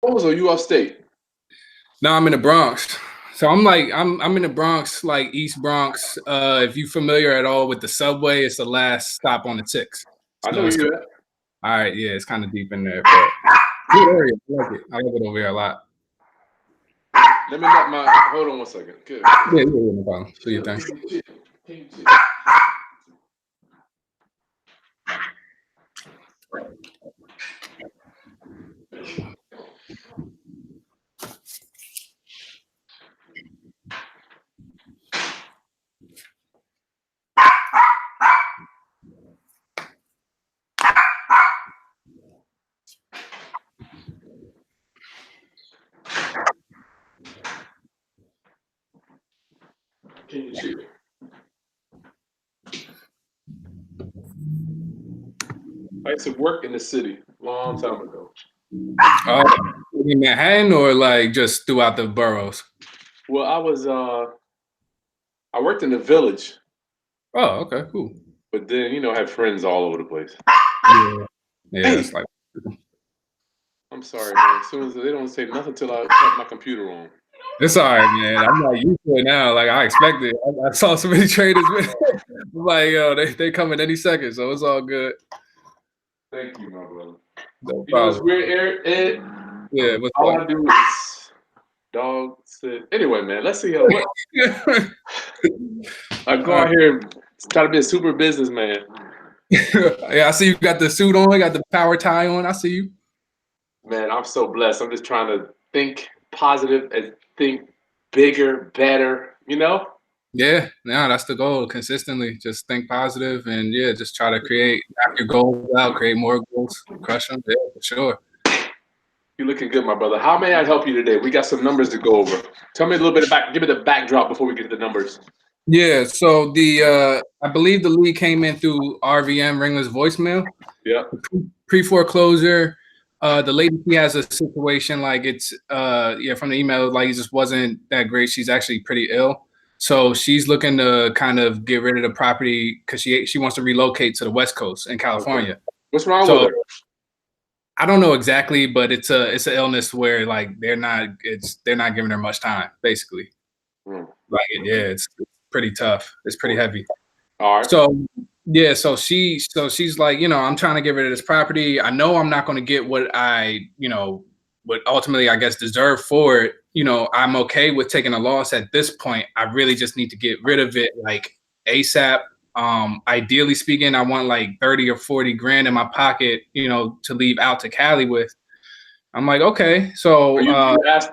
Oh, so you upstate? No, I'm in the Bronx. So I'm in the Bronx, like East Bronx. If you familiar at all with the subway, it's the last stop on the Six. I know So it's you at. all right, yeah, it's kind of deep in there, but good area. I like it. I like it over here a lot. Let me let my hold on one second. Good. Yeah, yeah, no problem. Do your Chill. thing. Chill. Chill. Can you chill? I used to work in the city a long time ago. Oh, in Manhattan or like just throughout the boroughs? Well, I worked in the village, Oh, okay, cool. but then I had friends all over the place. Yeah, yeah, Hey, it's like I'm sorry, man. As soon as they don't say nothing till I cut my computer on. it's all right, man. I'm not used to it now. Like I expected. I saw so many traders with like yo, they come in any second, so it's all good. Thank you, my brother. No You know it's problem. weird, Ed. Yeah, what's All up? I do is dog sit. Anyway, man, let's see what I go All out here and try to be a super businessman. yeah, I see you got the suit on, got the power tie on. I see you. Man, I'm so blessed. I'm just trying to think positive and think bigger, better. Yeah, yeah, that's the goal. Consistently, just think positive and yeah, just try to create, knock your goals out, create more goals, crush them. Yeah, for sure. You're looking good, my brother. How may I help you today? We got some numbers to go over. Tell me a little bit about. Give me the backdrop before we get to the numbers. Yeah, so the I believe the lead came in through RVM Ringler's voicemail. Yeah. Pre foreclosure. The lady, she has a situation like it's yeah, from the email, like it just wasn't that great. She's actually pretty ill. So she's looking to kind of get rid of the property because she wants to relocate to the West Coast in Okay. California. What's wrong with So her? I don't know exactly, but it's an illness where like they're not giving her much time, basically. Hmm. Like yeah, it's pretty tough. It's pretty heavy. All right. So yeah, so she's like, I'm trying to get rid of this property. I know I'm not going to get what what ultimately I guess deserve for it. I'm okay with taking a loss at this point. I really just need to get rid of it like ASAP. Ideally speaking, I want like 30 or 40 grand in my pocket, to leave out to Cali with. I'm like, okay, Or so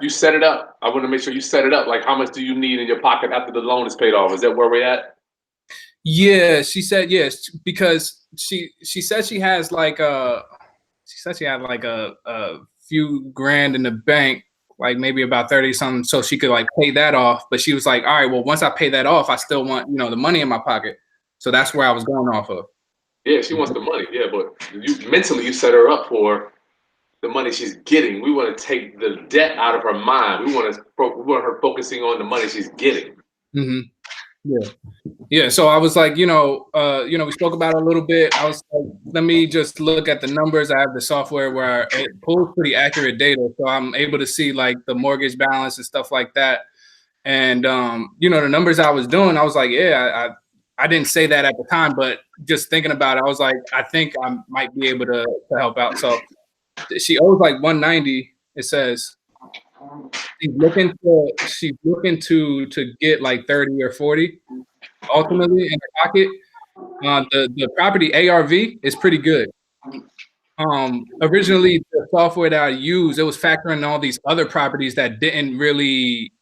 you set it up. I want to make sure you set it up. Like, how much do you need in your pocket after the loan is paid off? Is that where we're at? yeah, she said yes because she said she said she had like a few grand in the bank, like maybe about 30 something, so she could like pay that off. But she was like, all right, well, once I pay that off, I still want, the money in my pocket. So that's where I was going off of. Yeah, she wants the money. Yeah, but you set her up for the money she's getting. We want to take the debt out of her mind. We want her focusing on the money she's getting. Hmm. Yeah. Yeah. So I was like, we spoke about it a little bit. I was like, let me just look at the numbers. I have the software where it pulls pretty accurate data. So I'm able to see like the mortgage balance and stuff like that. And the numbers I was doing, I was like, yeah, I didn't say that at the time, but just thinking about it, I was like, I think I might be able to help out. So she owes like 190. It says she's looking to get like 30 or 40 ultimately in her pocket. The property ARV is pretty good. Originally the software that I used, it was factoring all these other properties that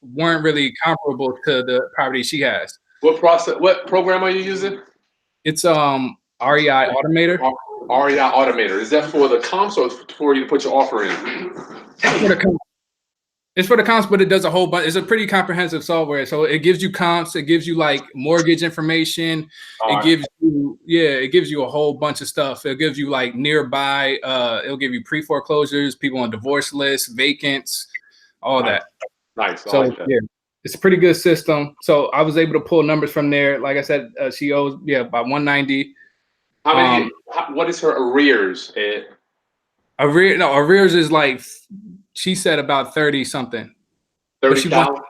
weren't really comparable to the property she has. What program are you using? It's REI Automator. REI Automator. Is that for the comps or for you to put your offer in? It's for the comps. It's for the comps, but it does a whole bunch. It's a pretty comprehensive software. So it gives you comps, it gives you like mortgage information, All right. it gives you a whole bunch of stuff. It gives you like nearby, it'll give you pre-foreclosures, people on divorce lists, vacants, all Nice. that. Nice. I So like that. yeah, it's a pretty good system. So I was able to pull numbers from there. Like I said, she owes about 190. How Um, many? What is her arrears? Ed? arrears is like she said about 30 something, but she wants 30,000.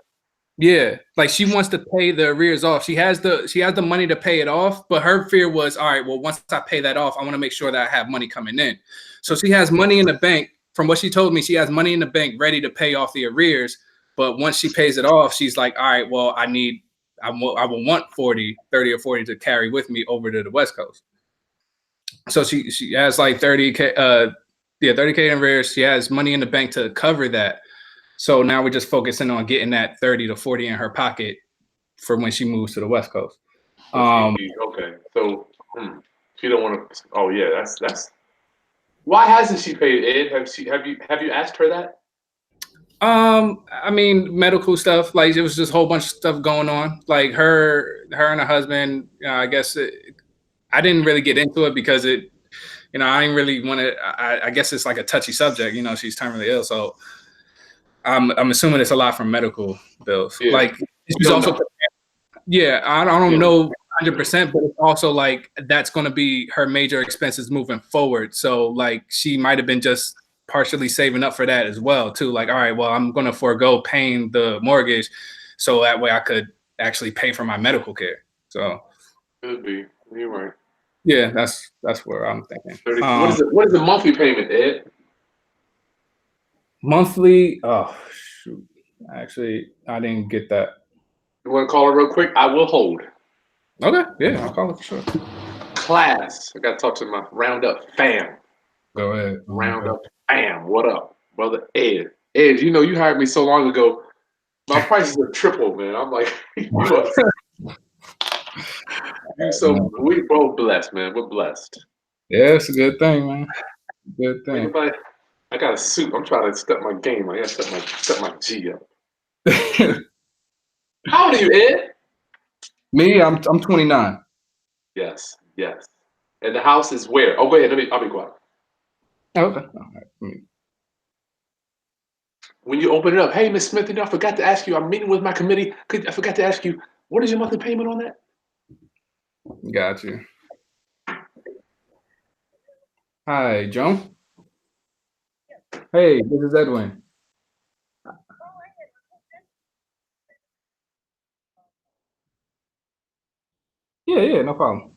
yeah, like she wants to pay the arrears off. She has the money to pay it off, but her fear was, all right, well, once I pay that off, I want to make sure that I have money coming in. So she has money in the bank. From what she told me, she has money in the bank ready to pay off the arrears. But once she pays it off, she's like, all right, well, I will want 40, 30 or 40 to carry with me over to the West Coast. So she has like 30K, 30K in arrears. She has money in the bank to cover that. So now we're just focusing on getting that 30 to 40 in her pocket for when she moves to the West Coast. Okay. So she don't want to. Oh yeah, that's. Why hasn't she paid Ed? Have you asked her that? I mean, medical stuff. Like it was just a whole bunch of stuff going on. Like her and her husband. I guess I didn't really get into it because I didn't really want to. I guess it's like a touchy subject. She's terminally ill, so I'm assuming it's a lot from medical bills. Yeah. Like You she's don't also know. yeah, I don't Yeah. know 100%, but it's also like that's going to be her major expenses moving forward. So like she might have been just partially saving up for that as well too. Like, all right, well, I'm going to forego paying the mortgage so that way I could actually pay for my medical care. So Could be. You're right. yeah, that's where I'm thinking. 30. What is the monthly payment, Ed? Monthly. Oh shoot, actually, I didn't get that. You want to call her real quick? I will hold. Okay, yeah, I'll call it for sure. Class. I got to talk to my Roundup fam. Go ahead. Roundup fam. What up, brother Ed? Ed, you hired me so long ago. My prices are triple, man. I'm like, we both blessed, man. We're blessed. Yeah, it's a good thing, man. Good thing. I got a suit. I'm trying to step my game. I got to step my G up. How old are you, Ed? Me, I'm 29. Yes. And the house is where? Oh, go ahead. I'll be quiet. Okay. All right. When you open it up, hey, Miss Smith, I forgot to ask you. I'm meeting with my committee. I forgot to ask you, what is your monthly payment on that? Got you. Hi, Joan. Hey, this is Edwin. Yeah, no problem.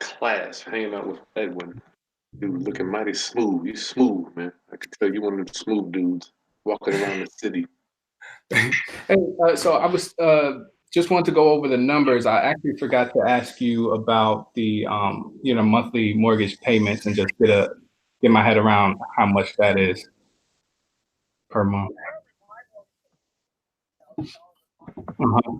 Class, hanging out with Edwin. Dude, looking mighty smooth. You smooth, man. I can tell you one of them smooth dudes walking around the city. Hey, so I was just wanted to go over the numbers. I actually forgot to ask you about the monthly mortgage payments and just get my head around how much that is per month. Uh-huh.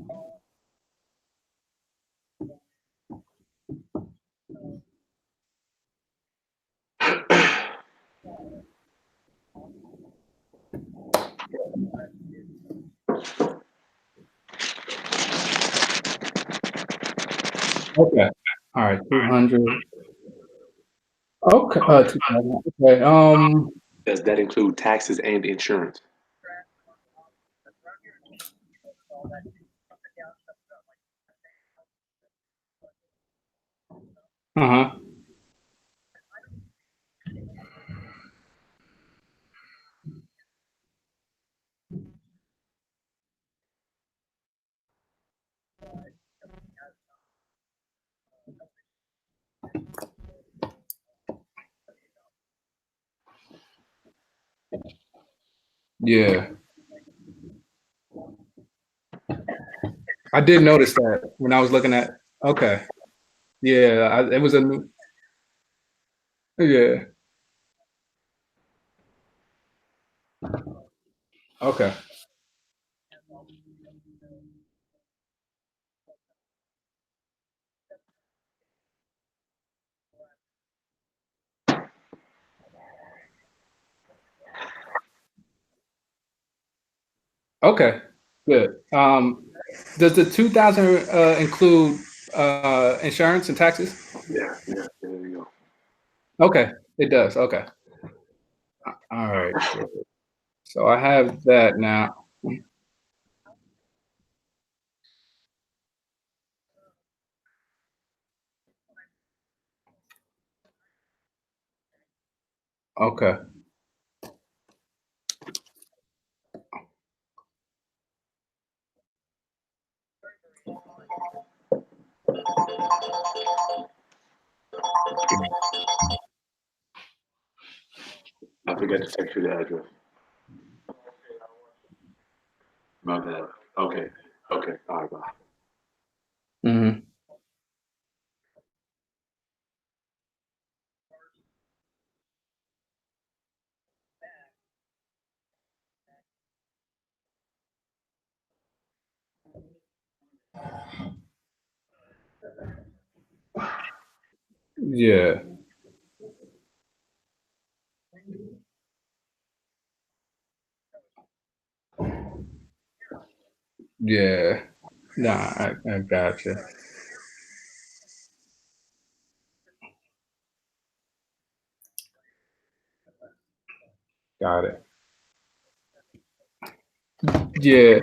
Okay. All right. 200. Okay. 2000. Okay. Does that include taxes and insurance? Uh-huh. Yeah. I did notice that when I was looking at. Okay. Yeah. It was a new. Yeah. Okay. Okay. Good. Does the 2000 include insurance and taxes? Yeah, there you Okay. It does. Okay. All right. Good. So I have that now. Okay. I forgot to text you the address. My bad. Okay. Okay. All right. Bye. Mm-hmm. Yeah. Yeah. Nah, I gotcha. Got it. Yeah.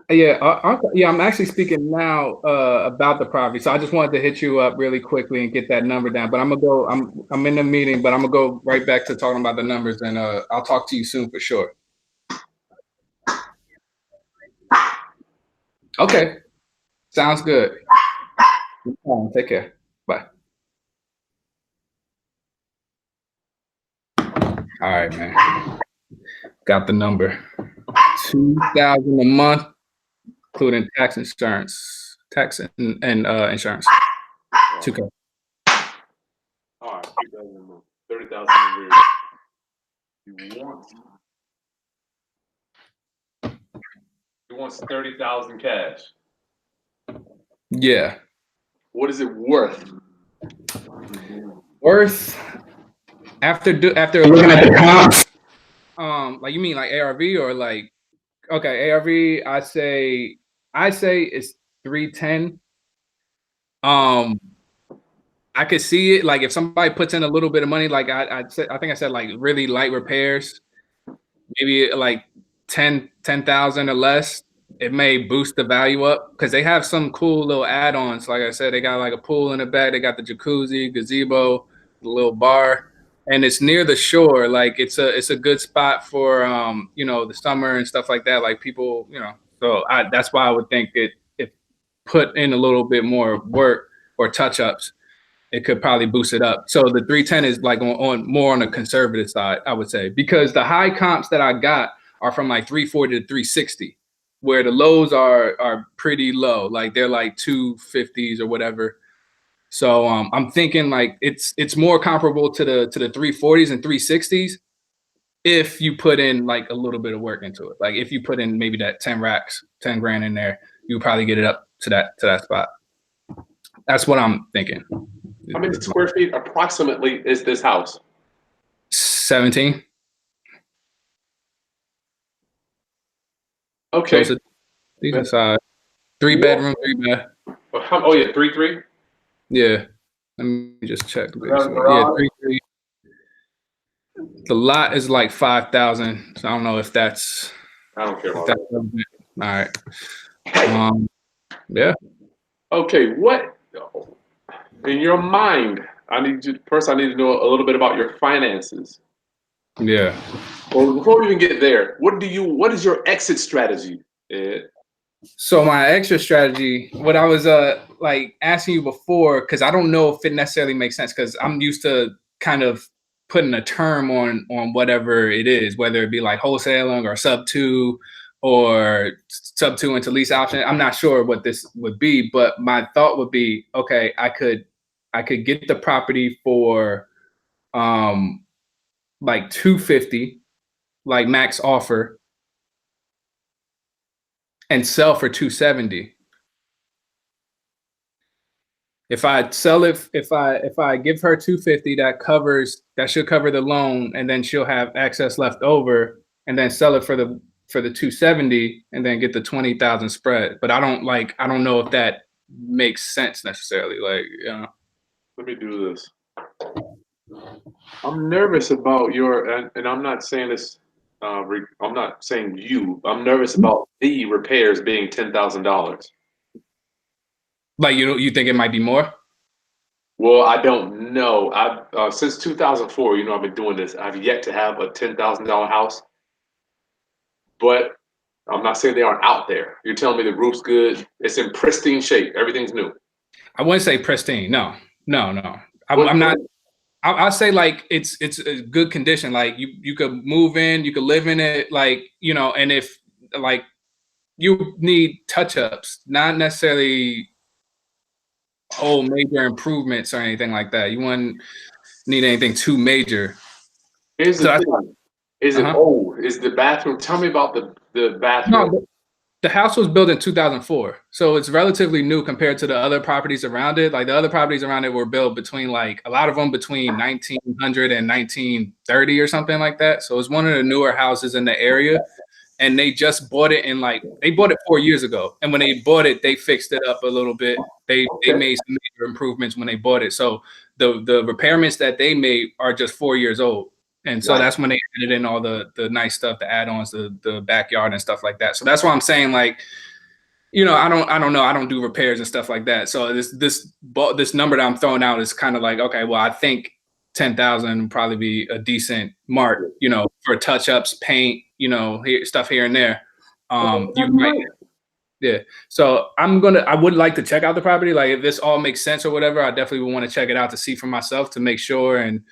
Yeah, yeah, I'm actually speaking now about the property. So I just wanted to hit you up really quickly and get that number down. But I'm gonna go. I'm in the meeting, but I'm gonna go right back to talking about the numbers, and I'll talk to you soon for sure. Okay, sounds good. Take care. Bye. All right, man. Got the number. 2,000 a month, including tax insurance, tax and insurance. 2K. All right. 30,000 in arrears. He wants 30,000 cash. Yeah. What is it worth? Worth after looking at the comps. Like you mean like ARV or like okay, ARV, I say it's 310. Um, I could see it like if somebody puts in a little bit of money, like I think I said like really light repairs, maybe like 10,000 or less, it may boost the value up because they have some cool little add-ons. Like I said, they got like a pool in the back, they got the jacuzzi, gazebo, the little bar, and it's near the shore. Like it's a good spot for the summer and stuff like that. Like people, so that's why I would think it if put in a little bit more work or touch-ups, it could probably boost it up. So the 310 is like on more on the conservative side, I would say, because the high comps that I got are from like 340 to 360, where the lows are pretty low, like they're like 250s or whatever. So I'm thinking like it's more comparable to the 340s and 360s if you put in like a little bit of work into it. Like if you put in maybe that 10 racks, 10 grand in there, you probably get it up to that spot. That's what I'm thinking. How many square feet approximately is this house? 17. Okay. So it's a decent size. 3 bedroom, 3 bath. Oh yeah, 3-3. Yeah. Let me just check. Yeah, Garage. 3-3. The lot is like 5,000. So I don't know if that's. I don't care If about that's that. all right. Yeah. Okay, what in your mind? I need to know a little bit about your finances. Yeah. Well, before we even get there, what is your exit strategy, Ed? So my extra strategy, what I was like asking you before, because I don't know if it necessarily makes sense, because I'm used to kind of putting a term on whatever it is, whether it be like wholesaling or sub 2 or sub 2 into lease option. I'm not sure what this would be, but my thought would be, okay, I could get the property for like 250, like max offer, and sell for 270. If I sell it, if I give her 250, that should cover the loan, and then she'll have excess left over, and then sell it for the 270, and then get the 20,000 spread. But I don't know if that makes sense necessarily. Like, Let me do this. I'm nervous about and I'm not saying this. I'm not saying you. I'm nervous about the repairs being $10,000. like you think it might be more? Well, I don't know. I since 2004, I've been doing this. I've yet to have a $10,000 house, but I'm not saying they aren't out there. You're telling me the roof's good. It's in pristine shape. Everything's new. I wouldn't say pristine. No, no, no. What? I'm not. I'll say like it's a good condition. Like you could move in, you could live in it. Like and if like you need touch ups, not necessarily whole major improvements or anything like that. You wouldn't need anything too major. Here's the So thing. Is it old? Is the bathroom? Tell me about the bathroom. no, the house was built in 2004, so it's relatively new compared to the other properties around it. Like the other properties around it were built between like a lot of them between 1900 and 1930 or something like that. So it's one of the newer houses in the area. And they just bought it they bought it 4 years ago. And when they bought it, they fixed it up a little bit. They made some major improvements when they bought it. So the repairments that they made are just 4 years old. And so that's when they added in all the nice stuff, the add-ons, the backyard and stuff like that. So that's why I'm saying like, I don't know. I don't do repairs and stuff like that. So this number that I'm throwing out is kind of like, okay, well, I think 10,000 would probably be a decent mark, for touch ups, paint, stuff here and there. Yeah. So I would like to check out the property. Like if this all makes sense or whatever, I definitely would want to check it out to see for myself to make sure and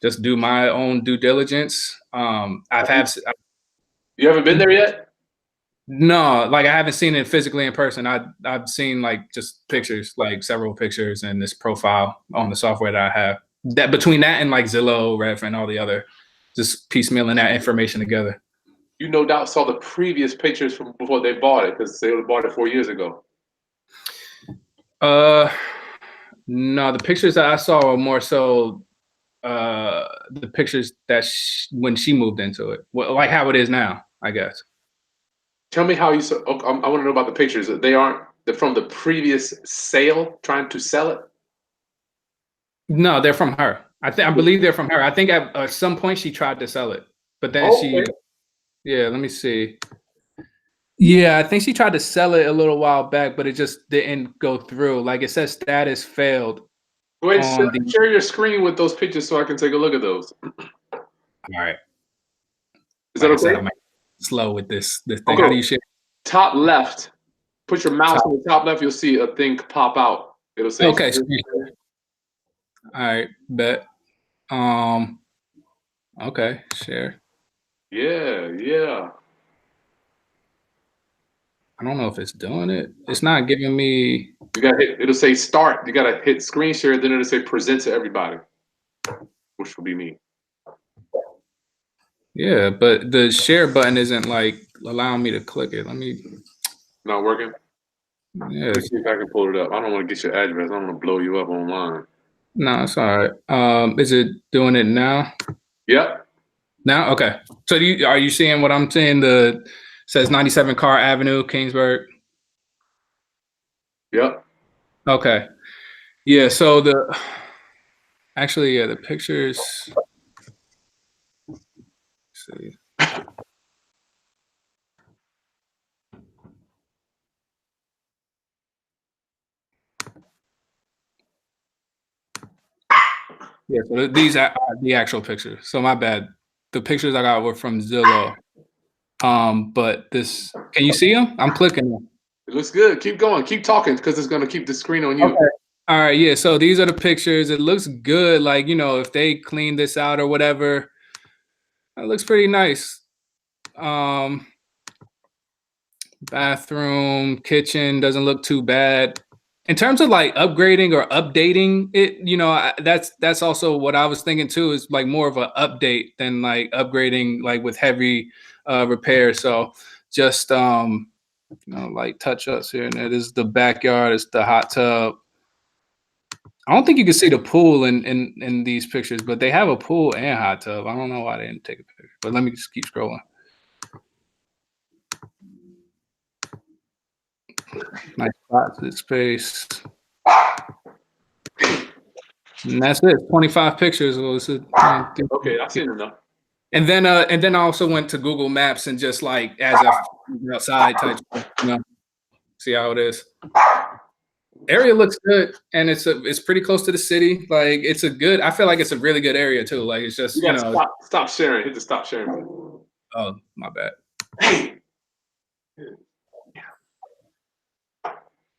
just do my own due diligence. You haven't been there yet? No, like I haven't seen it physically in person. I've seen like just pictures, like several pictures and this profile on the software that I have. That between that and like Zillow, Ref, and all the other, just piecemealing that information together. You no doubt saw the previous pictures from before they bought it because they bought it 4 years ago. No, the pictures that I saw were more so the pictures that when she moved into it, like how it is now, I guess. Tell me how you saw. I want to know about the pictures. They're from the previous sale, trying to sell it. No, they're from her. I believe they're from her. I think at some point she tried to sell it, but then yeah, let me see. Yeah, I think she tried to sell it a little while back, but it just didn't go through. Like it says status failed. Go ahead, share your screen with those pictures so I can take a look at those. All right. Is that okay? I'm slow with this thing. Okay. How do you share? Top left. Put your mouse on the top left. You'll see a thing pop out. It'll say. Okay. All right. Bet. Okay. Share. Yeah. I don't know if it's doing it. It's not giving me. You gotta hit. It'll say start. You gotta hit screen share. Then it'll say present to everybody, which will be me. Yeah, but the share button isn't like allowing me to click it. Let me. Not working. Yeah. Let's see if I can pull it up. I don't want to get your address. I don't want to blow you up online. No, it's all right. Is it doing it now? Yep. Now, okay. So are you seeing what I'm seeing? Says 97 Carr Avenue, Kingsburg. Yep. Okay. Yeah. So the pictures. Let's see. Yeah, so these are the actual pictures. So my bad. The pictures I got were from Zillow. But can you see them? I'm clicking them. It looks good. Keep going. Keep talking because it's going to keep the screen on you. Okay. All right. Yeah. So these are the pictures. It looks good. Like, if they clean this out or whatever, it looks pretty nice. Bathroom, kitchen doesn't look too bad. In terms of like upgrading or updating it, that's also what I was thinking too, is like more of an update than like upgrading like with heavy repairs. So just like touch ups here and there. This is the backyard, it's the hot tub. I don't think you can see the pool in these pictures, but they have a pool and hot tub. I don't know why they didn't take a picture, but let me just keep scrolling. Nice closet space. And that's it. 25 pictures. Okay, I've seen enough. And then I also went to Google Maps and just like as a outside type, see how it is. Area looks good, and it's pretty close to the city. Like it's a good. I feel like it's a really good area too. Like it's You just got to stop sharing. Hit the stop sharing button. Oh, my bad. Hey,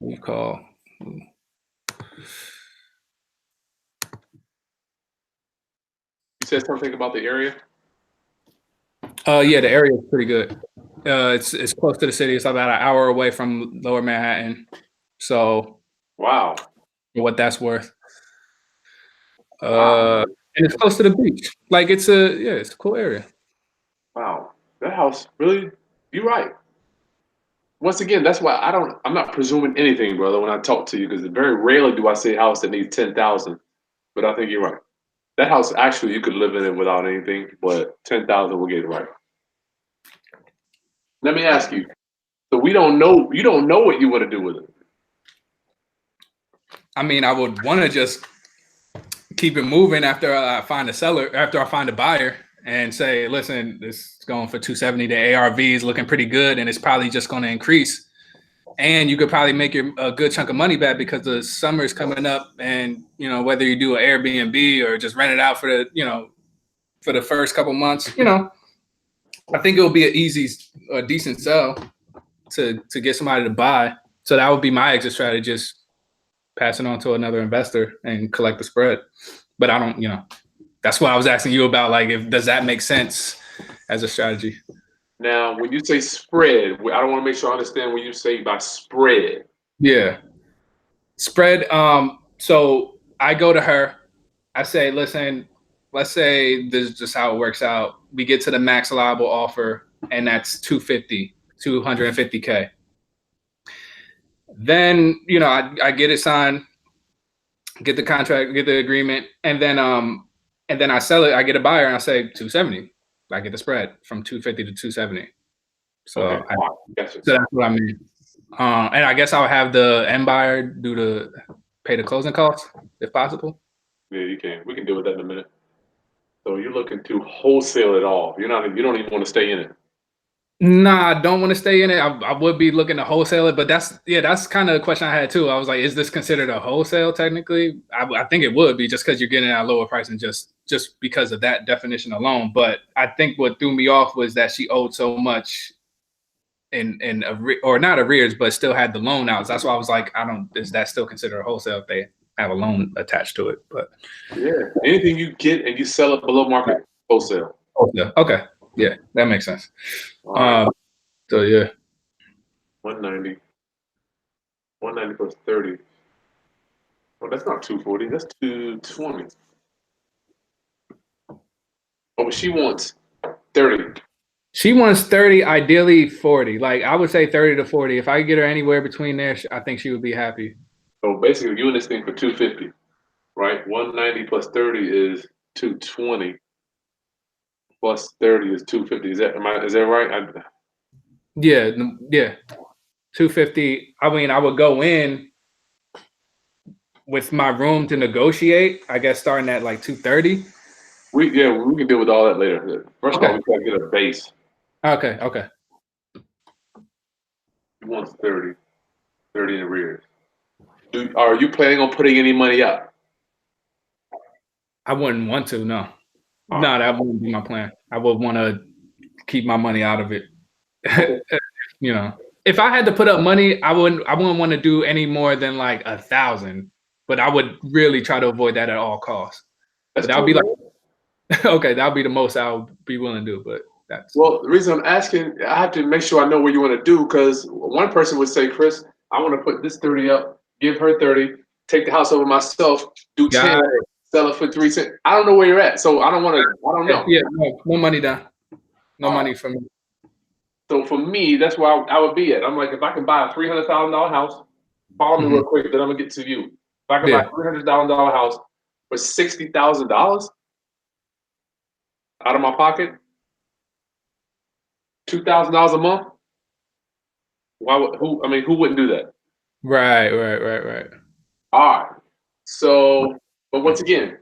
You call. you said something about the area. Yeah, the area is pretty good. It's close to the city. It's about an hour away from Lower Manhattan. So Wow. for what that's worth. Wow. And it's close to the beach. Like it's a cool area. Wow. That house really. You're right. Once again, that's why I'm not presuming anything, brother, when I talk to you, because very rarely do I see a house that needs 10,000. But I think you're right. That house actually you could live in it without anything, but 10,000 will get it right. Let me ask you. So we don't know. You don't know what you want to do with it. I mean, I would want to just keep it moving after I find a seller, after I find a buyer, and say, listen, this is going for 270. The ARV is looking pretty good, and it's probably just going to increase. And you could probably make a good chunk of money back because the summer is coming up, and whether you do an Airbnb or just rent it out for the first couple months, I think it will be an easy, decent sell to get somebody to buy. So that would be my exit strategy: just pass it on to another investor and collect the spread. But I don't, that's why I was asking you about, like, if does that make sense as a strategy? Now, when you say spread, I don't want to make sure I understand what you say by spread. Yeah, spread. So I go to her. I say, listen, let's say this is just how it works out. We get to the max allowable offer, and that's 250K. Then, I get it signed, get the contract, get the agreement, and then I sell it. I get a buyer, and I say 270. I get the spread from 250 to 270. So, Okay. Gotcha. so that's what I mean. And I guess I'll have the end buyer pay the closing costs if possible. Yeah, you can. We can deal with that in a minute. So you're looking to wholesale it all. You don't even want to stay in it. Nah, I don't want to stay in it. I would be looking to wholesale it, but that's kind of the question I had too. I was like, is this considered a wholesale technically? I think it would be, just because you're getting it at a lower price and just because of that definition alone. But I think what threw me off was that she owed so much or not arrears, but still had the loan outs. That's why I was like, is that still considered a wholesale if they have a loan attached to it? But yeah, anything you get and you sell it below market, wholesale. Wholesale. Okay, yeah, that makes sense. All right. So yeah, 190. 190 plus 30. Well, that's not 240. That's 220. Oh, but she wants 30. she wants 30, ideally 40. Like I would say 30 to 40. If I could get her anywhere between there, I think she would be happy. So basically, you in this thing for 250, right? 190 plus 30 is 220. Plus 30 is 250. Is that right? Yeah, 250. I mean, I would go in with my room to negotiate. I guess starting at like 230. We can deal with all that later. First of all, Okay. we gotta get a base. Okay. He wants 30. 30 in arrears. Are you planning on putting any money up? I wouldn't want to. No, All no, right. that wouldn't be my plan. I would want to keep my money out of it. If I had to put up money, I wouldn't want to do any more than like 1,000. But I would really try to avoid that at all costs. That's But that would be cool. like, okay, that would be the most I would be willing to do. But that's Well, the reason I'm asking, I have to make sure I know what you want to do, because one person would say, Chris, I want to put this 30 up, give her 30, take the house over myself, do 10, sell it for 3 cents. I don't know where you're at, so I don't know. Yeah, no money down. No All money right. from me. So for me, that's where I would be at. I'm like, if I can buy a $300,000 house, follow me real quick, then I'm gonna get to you. If I can buy a $300,000 house for $60,000 out of my pocket, $2,000 a month, who wouldn't do that? Right. All right. So, but once again,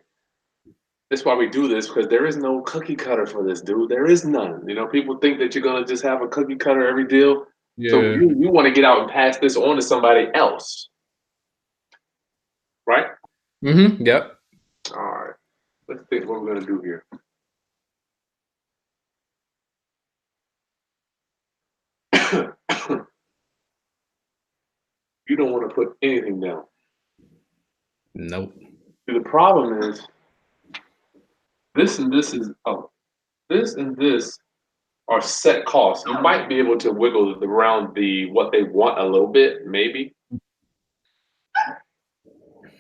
that's why we do this, because there is no cookie cutter for this, dude. There is none. People think that you're gonna just have a cookie cutter every deal. So Yeah. you want to get out and pass this on to somebody else. Mm-hmm. Yep. All right. Let's think what we're gonna do here. You don't want to put anything down. Nope. See, the problem is this and this is this and this are set costs. You might be able to wiggle around the what they want a little bit, maybe.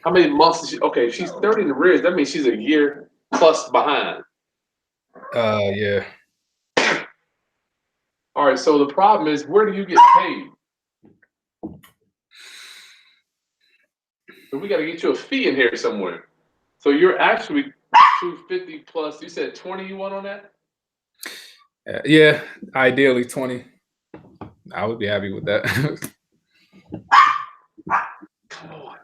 How many months is she? Okay, if she's 30 in the rears, that means she's a year plus behind. Yeah. All right, so the problem is where do you get paid? So we got to get you a fee in here somewhere. So you're actually 250 plus. You said 20 you want on that? Yeah. Ideally 20. I would be happy with that. Come on.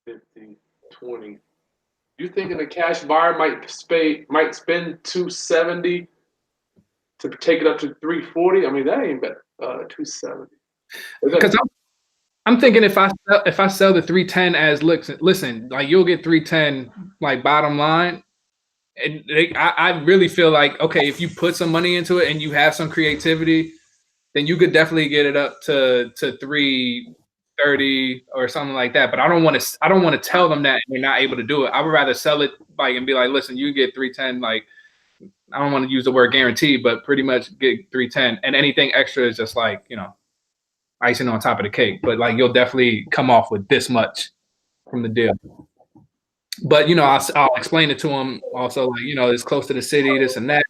50, 20. You thinking a cash buyer might spend 270 to take it up to 340? I mean, that ain't bad. 270. Because I'm thinking if I sell the 310 as listen, like you'll get 310 like bottom line. And I really feel like, okay, if you put some money into it and you have some creativity, then you could definitely get it up to 330 or something like that. But I don't want to tell them that and they're not able to do it. I would rather sell it like and be like, listen, you get 310. Like I don't want to use the word guarantee, but pretty much get 310, and anything extra is just like icing on top of the cake. But like you'll definitely come off with this much from the deal. But I'll explain it to them also, like it's close to the city, this and that.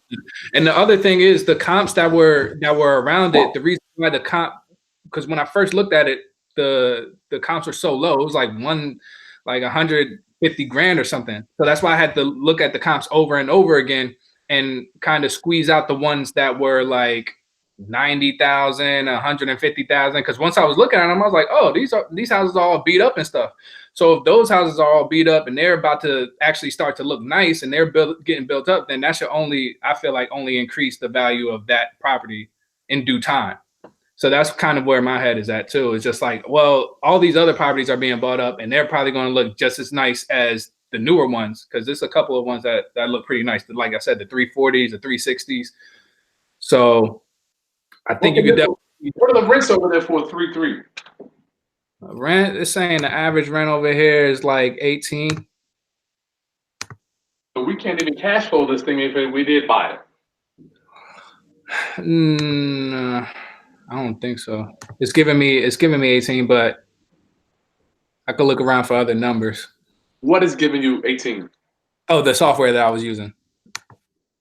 And the other thing is the comps that were around it. The reason why the comp, because when I first looked at it, the comps were so low. It was like 150 grand or something. So that's why I had to look at the comps over and over again and kind of squeeze out the ones that were like 90,000, 150,000. Because once I was looking at them, I was like, oh, these houses are all beat up and stuff. So if those houses are all beat up and they're about to actually start to look nice and they're getting built up, then that should I feel like, only increase the value of that property in due time. So that's kind of where my head is at too. It's just like, well, all these other properties are being bought up and they're probably going to look just as nice as the newer ones, because there's a couple of ones that look pretty nice. Like I said, the 340s, the 360s. So I think you could definitely. What are the rents over there for a 3.3? Rent is saying the average rent over here is like 18. So we can't even cash flow this thing if we did buy it. I don't think so. It's giving me 18, but I could look around for other numbers. What is giving you 18? Oh, the software that I was using.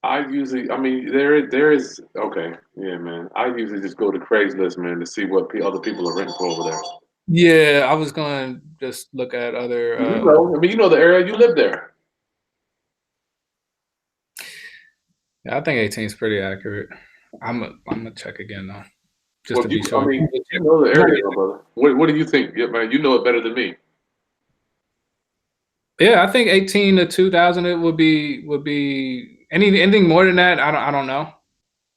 I mean, there is okay, yeah, man. I usually just go to Craigslist, man, to see what other people are renting for over there. Yeah, I was going to just look at other. I mean, you know the area. You live there. Yeah, I think 18 is pretty accurate. I'm gonna check again though, just Well, to be sure. I mean, you know the area, my brother. What do you think? Yeah, man, you know it better than me. Yeah, I think 18 to 2,000 it would be anything more than that. I don't know,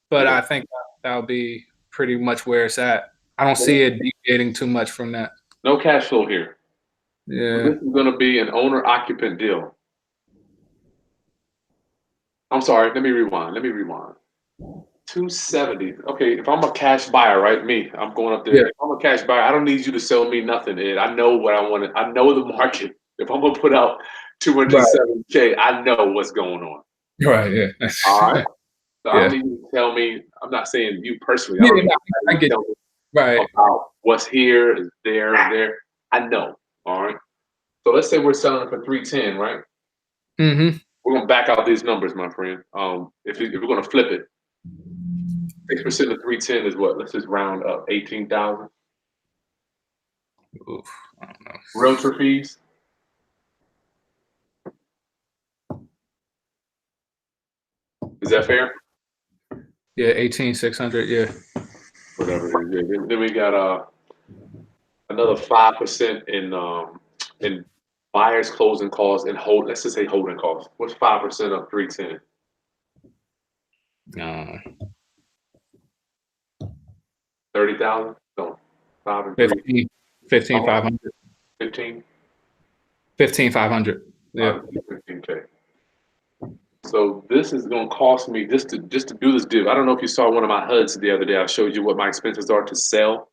but Yeah. I think that'll be pretty much where it's at. I don't see it deviating too much from that. No cash flow here. Yeah. This is going to be an owner-occupant deal. I'm sorry. Let me rewind. 270. Okay, if I'm a cash buyer, right? Me, I'm going up there. Yeah. If I'm a cash buyer, I don't need you to sell me nothing, Ed. I know what I want. I know the market. If I'm gonna put out 270K, I know what's going on. Right. Yeah. All right. So I Yeah. don't need you to tell me. I'm not saying you personally. I Yeah. don't need No, I you to get tell it. me Right. about what's here, is there, and there. I know. All right. So let's say we're selling it for 310, right? Mm-hmm. We're gonna back out these numbers, my friend. If we're gonna flip it, 6% of 310 is what? Let's just round up 18,000. Oof, I don't know. Realtor fees. Is that fair? Yeah, 18,600. Yeah. Whatever it is. Yeah. Then we got another 5% in buyers closing costs and hold. Let's just say holding costs. What's 5% of 310? Uh, 30,000. No, 5 and 3. 15, 500. 15. 15,500. Yeah. 15K. So this is going to cost me just to do this deal. I don't know if you saw one of my HUDs the other day. I showed you what my expenses are to sell.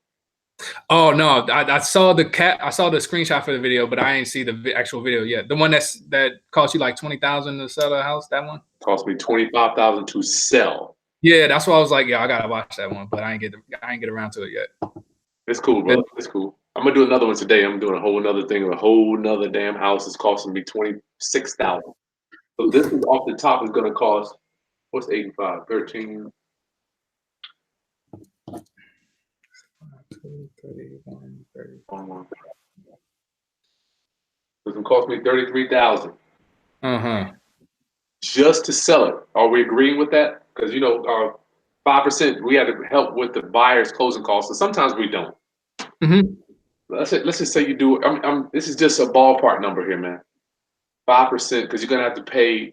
Oh no, I saw I saw the screenshot for the video, but I ain't see the actual video yet. The one that cost you like 20,000 to sell a house. That one Cost me 25,000 to sell. Yeah, that's why I was like, yeah, I gotta watch that one, but I ain't get around to it yet. It's cool, brother. It's cool. I'm gonna do another one today. I'm doing a whole nother thing. A whole nother damn house is costing me 26,000. So this is off the top is gonna cost what's 85? 13. 31, 31. It's gonna cost me 33,000 just to sell it. Are we agreeing with that? Because 5% we had to help with the buyer's closing costs, and sometimes we don't. Let's just say you do. This is just a ballpark number here, man. 5%, because you're gonna have to pay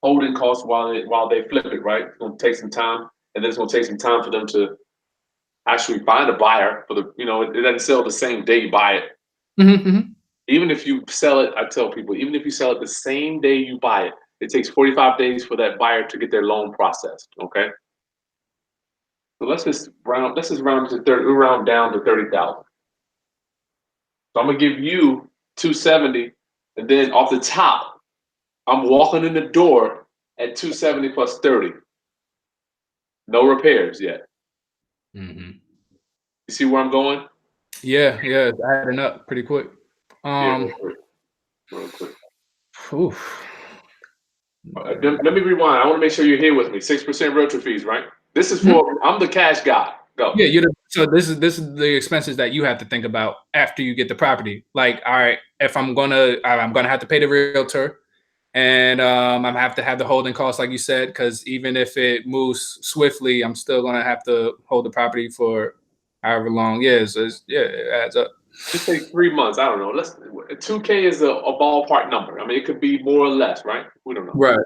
holding costs while they flip it, right? It's gonna take some time, and then it's gonna take some time for them to actually find a buyer for the. It doesn't sell the same day you buy it. Even if you sell it, I tell people, even if you sell it the same day you buy it, it takes 45 days for that buyer to get their loan processed. Okay. So let's just round to 30. We round down to 30,000. So I'm gonna give you 270, and then off the top, I'm walking in the door at 270 plus 30. No repairs yet. You see where I'm going? Yeah, it's adding up pretty quick. Yeah, real quick. Oof. Let me rewind. I want to make sure you're here with me. 6% realtor fees, right? This is for I'm the cash guy. Go. Yeah, so this is the expenses that you have to think about after you get the property. Like, all right, if I'm gonna have to pay the realtor, and I'm gonna have to have the holding costs, like you said, because even if it moves swiftly, I'm still gonna have to hold the property for however long. Yeah, so it adds up. Just say 3 months. I don't know. 2K is a ballpark number. I mean, it could be more or less, right? We don't know. Right.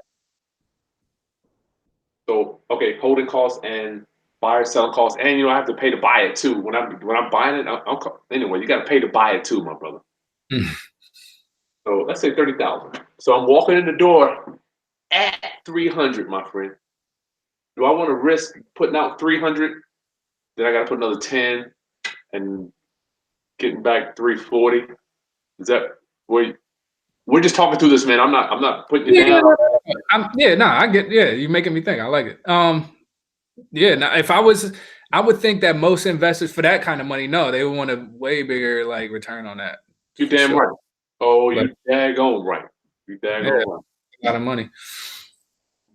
So okay, holding costs and buyer selling costs, and I have to pay to buy it too. When I'm buying it, anyway, you got to pay to buy it too, my brother. So let's say 30,000. So I'm walking in the door at 300, my friend. Do I want to risk putting out 300? Then I got to put another 10 and getting back 340. Is that where? We're just talking through this, man. I'm not putting you down. I get. Yeah, you're making me think. I like it. Yeah. Now, if I would think that most investors for that kind of money, no, they would want a way bigger return on that. You damn right. Oh, you daggone right. You daggone right. A lot of money.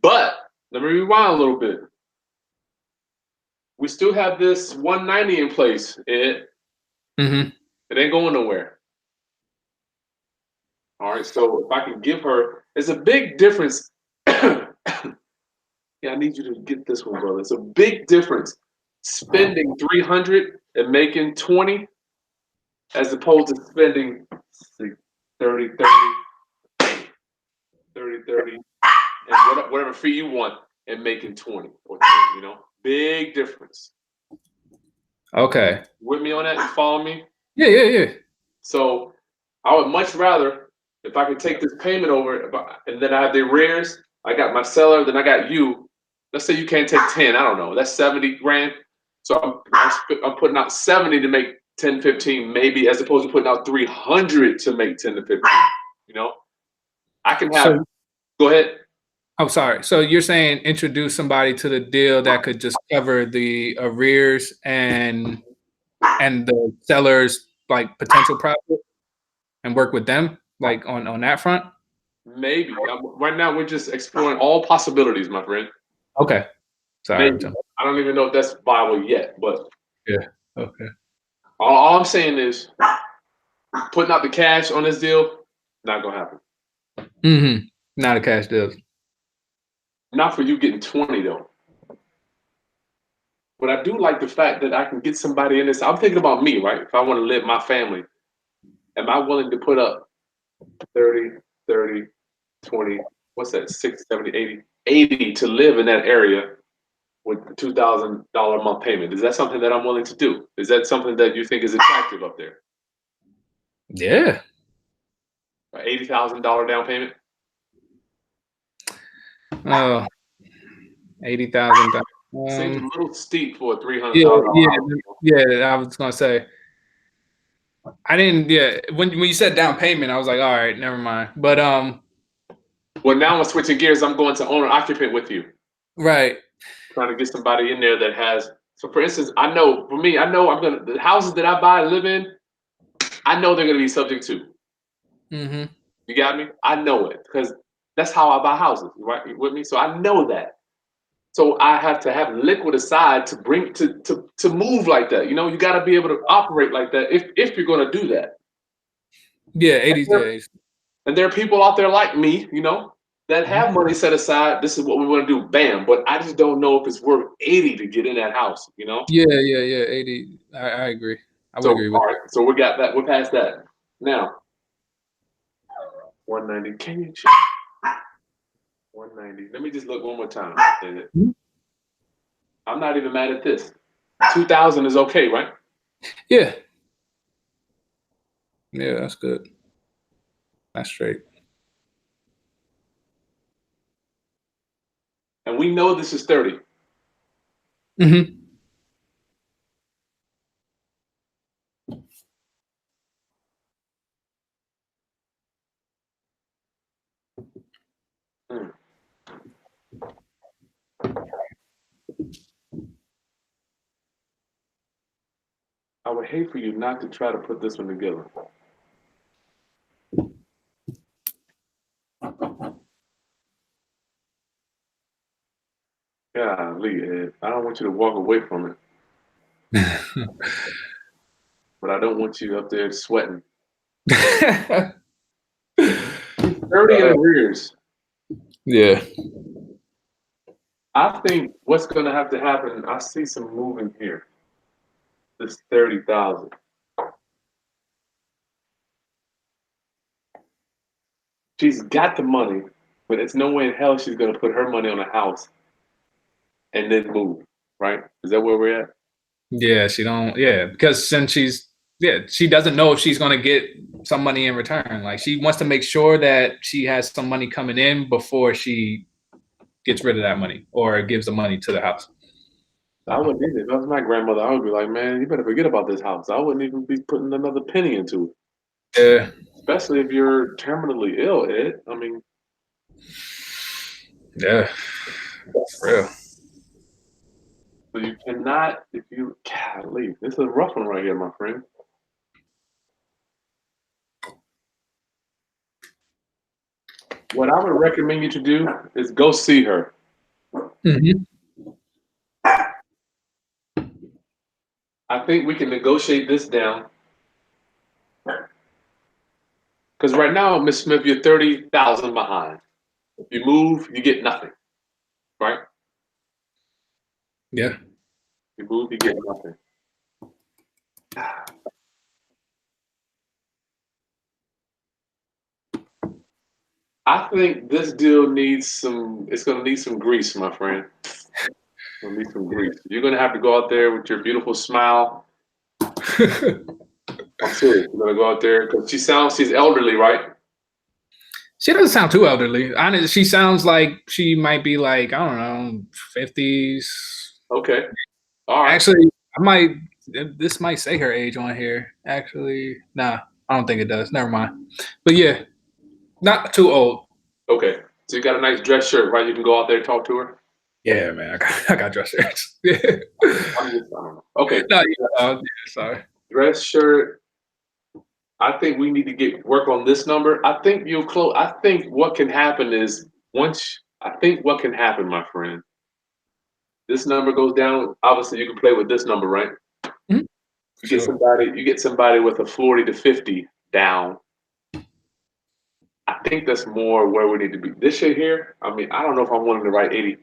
But let me rewind a little bit. We still have this 190 in place, Ed. It ain't going nowhere. All right, so if I can give her, it's a big difference. Yeah, I need you to get this one, brother. It's a big difference spending 300 and making 20 as opposed to spending 30, and whatever fee you want and making 20 or 10, Big difference. Okay. With me on that? You follow me? Yeah. So I would much rather, if I could take this payment over and then I have the arrears, I got my seller, then I got you. Let's say you can't take 10, I don't know. That's 70 grand. So I'm putting out 70 to make 10, 15 maybe, as opposed to putting out 300 to make 10 to 15. I can have, go ahead. I'm sorry. So you're saying introduce somebody to the deal that could just cover the arrears and the seller's potential profit and work with them on that front? Maybe. Right now we're just exploring all possibilities, my friend. Okay. Sorry. Maybe. I don't even know if that's viable yet, but yeah. Okay. All I'm saying is putting out the cash on this deal, not gonna happen. Not a cash deal. Not for you getting 20 though. But I do like the fact that I can get somebody in this. I'm thinking about me, right? If I want to live my family, am I willing to put up 30, 20, what's that, 60, 70, 80 to live in that area with the $2,000 a month payment? Is that something that I'm willing to do? Is that something that you think is attractive up there? Yeah. $80,000 down payment? Oh, 80,000. Seems a little steep for a Yeah, $300,000 yeah, house. yeah. I was gonna say I didn't. Yeah, when you said down payment, I was like, all right, never mind. But Well, now I'm switching gears. I'm going to owner occupant with you, right. trying to get somebody in there that has. So, for instance, I know for me, I know the houses that I buy and live in, I know they're gonna be subject to. Mm-hmm. You got me? I know it because that's how I buy houses. Right? You with me? So I know that. So I have to have liquid aside to bring to move like that. You know, you got to be able to operate like that if you're going to do that. Yeah, And 80. there, Yeah. and there are people out there like me, that Mhm. have money set aside. This is what we want to do. Bam. But I just don't know if it's worth 80 to get in that house. Yeah, yeah, yeah. 80. I agree. I would So agree with. all right. So we got that. We're past that now. 190. Can you check 190? Let me just look one more time. Mhm. I'm not even mad at this. 2,000 is okay, right? Yeah, yeah. That's good. That's straight. And we know this is 30. Mm-hmm. Hmm. I would hate for you not to try to put this one together. Golly, Ed. I don't want you to walk away from it, but I don't want you up there sweating. 30 in arrears. Yeah. I think what's going to have to happen, I see some moving here. This 30,000. She's got the money, but it's no way in hell she's going to put her money on a house and then move, right? Is that where we're at? Yeah, she don't. Yeah, because since she doesn't know if she's gonna get some money in return. Like she wants to make sure that she has some money coming in before she gets rid of that money or gives the money to the house. I wouldn't either. If that was my grandmother, I would be like, man, you better forget about this house. I wouldn't even be putting another penny into it, Yeah, especially if you're terminally ill, Ed. I mean, yeah, for real. so you cannot, if you, golly, this is a rough one right here, my friend. What I would recommend you to do is go see her. Hmm. I think we can negotiate this down because right now, Miss Smith, you're 30,000 behind. If you move, you get nothing, right? Yeah. You move, you get nothing. I think this deal needs some. It's going to need some grease, my friend. Gonna need some grease. You're gonna have to go out there with your beautiful smile. I'm serious. You're gonna go out there because she's elderly, right? She doesn't sound too elderly. Honestly, she sounds like she might be like, I don't know, 50s. Okay. All right. Actually, I might. This might say her age on here. Actually, nah, I don't think it does. Never mind. But yeah, not too old. Okay. So you got a nice dress shirt, right? You can go out there and talk to her. Yeah, man, I got dress shirts. Yeah. I don't know. Okay. No, yeah, sorry. Dress shirt. I think we need to get work on this number. I think you'll close. I think what can happen is I think what can happen, my friend. This number goes down. Obviously, you can play with this number, right? Mhm. You get Sure. somebody. You get somebody with a 40 to 50 down. I think that's more where we need to be. This shit here, I mean, I don't know if I'm willing to write 80.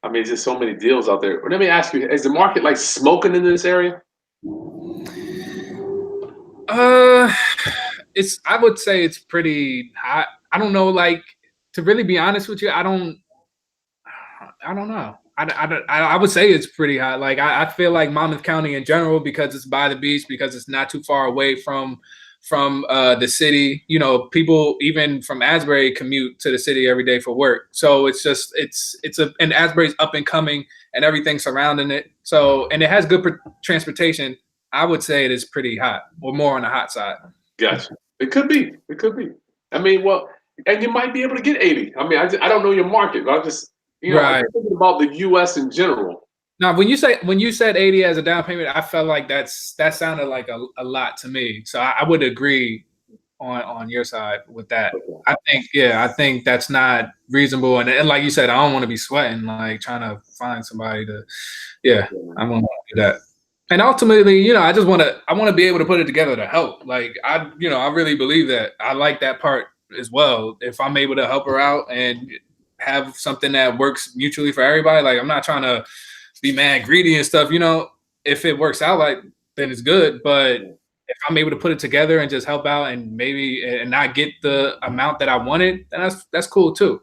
I mean, there's just so many deals out there. Let me ask you, is the market like smoking in this area? Uh, it's. I would say it's pretty hot. I don't know. Like to really be honest with you, I don't. I don't know. I would say it's pretty hot. Like I feel like Monmouth County in general because it's by the beach, because it's not too far away from from the city. You know, people even from Asbury commute to the city every day for work. So it's just and Asbury's up and coming and everything surrounding it. So and it has good transportation. I would say it is pretty hot, or more on the hot side. Gotcha. It could be. It could be. I mean, well, and you might be able to get 80. I mean, I don't know your market, but I'm just, I'm Right. thinking about the U.S. in general. Now, when you said 80 as a down payment, I felt like that sounded like a lot to me. So I would agree on your side with that. I think that's not reasonable. And like you said, I don't want to be sweating like trying to find somebody to. Yeah, I want to do that. And ultimately, I just want to be able to put it together to help. Like I really believe that. I like that part as well. If I'm able to help her out and have something that works mutually for everybody, like I'm not trying to be mad greedy and stuff. If it works out, like then it's good. But if I'm able to put it together and just help out and maybe and not get the amount that I wanted, then that's cool too.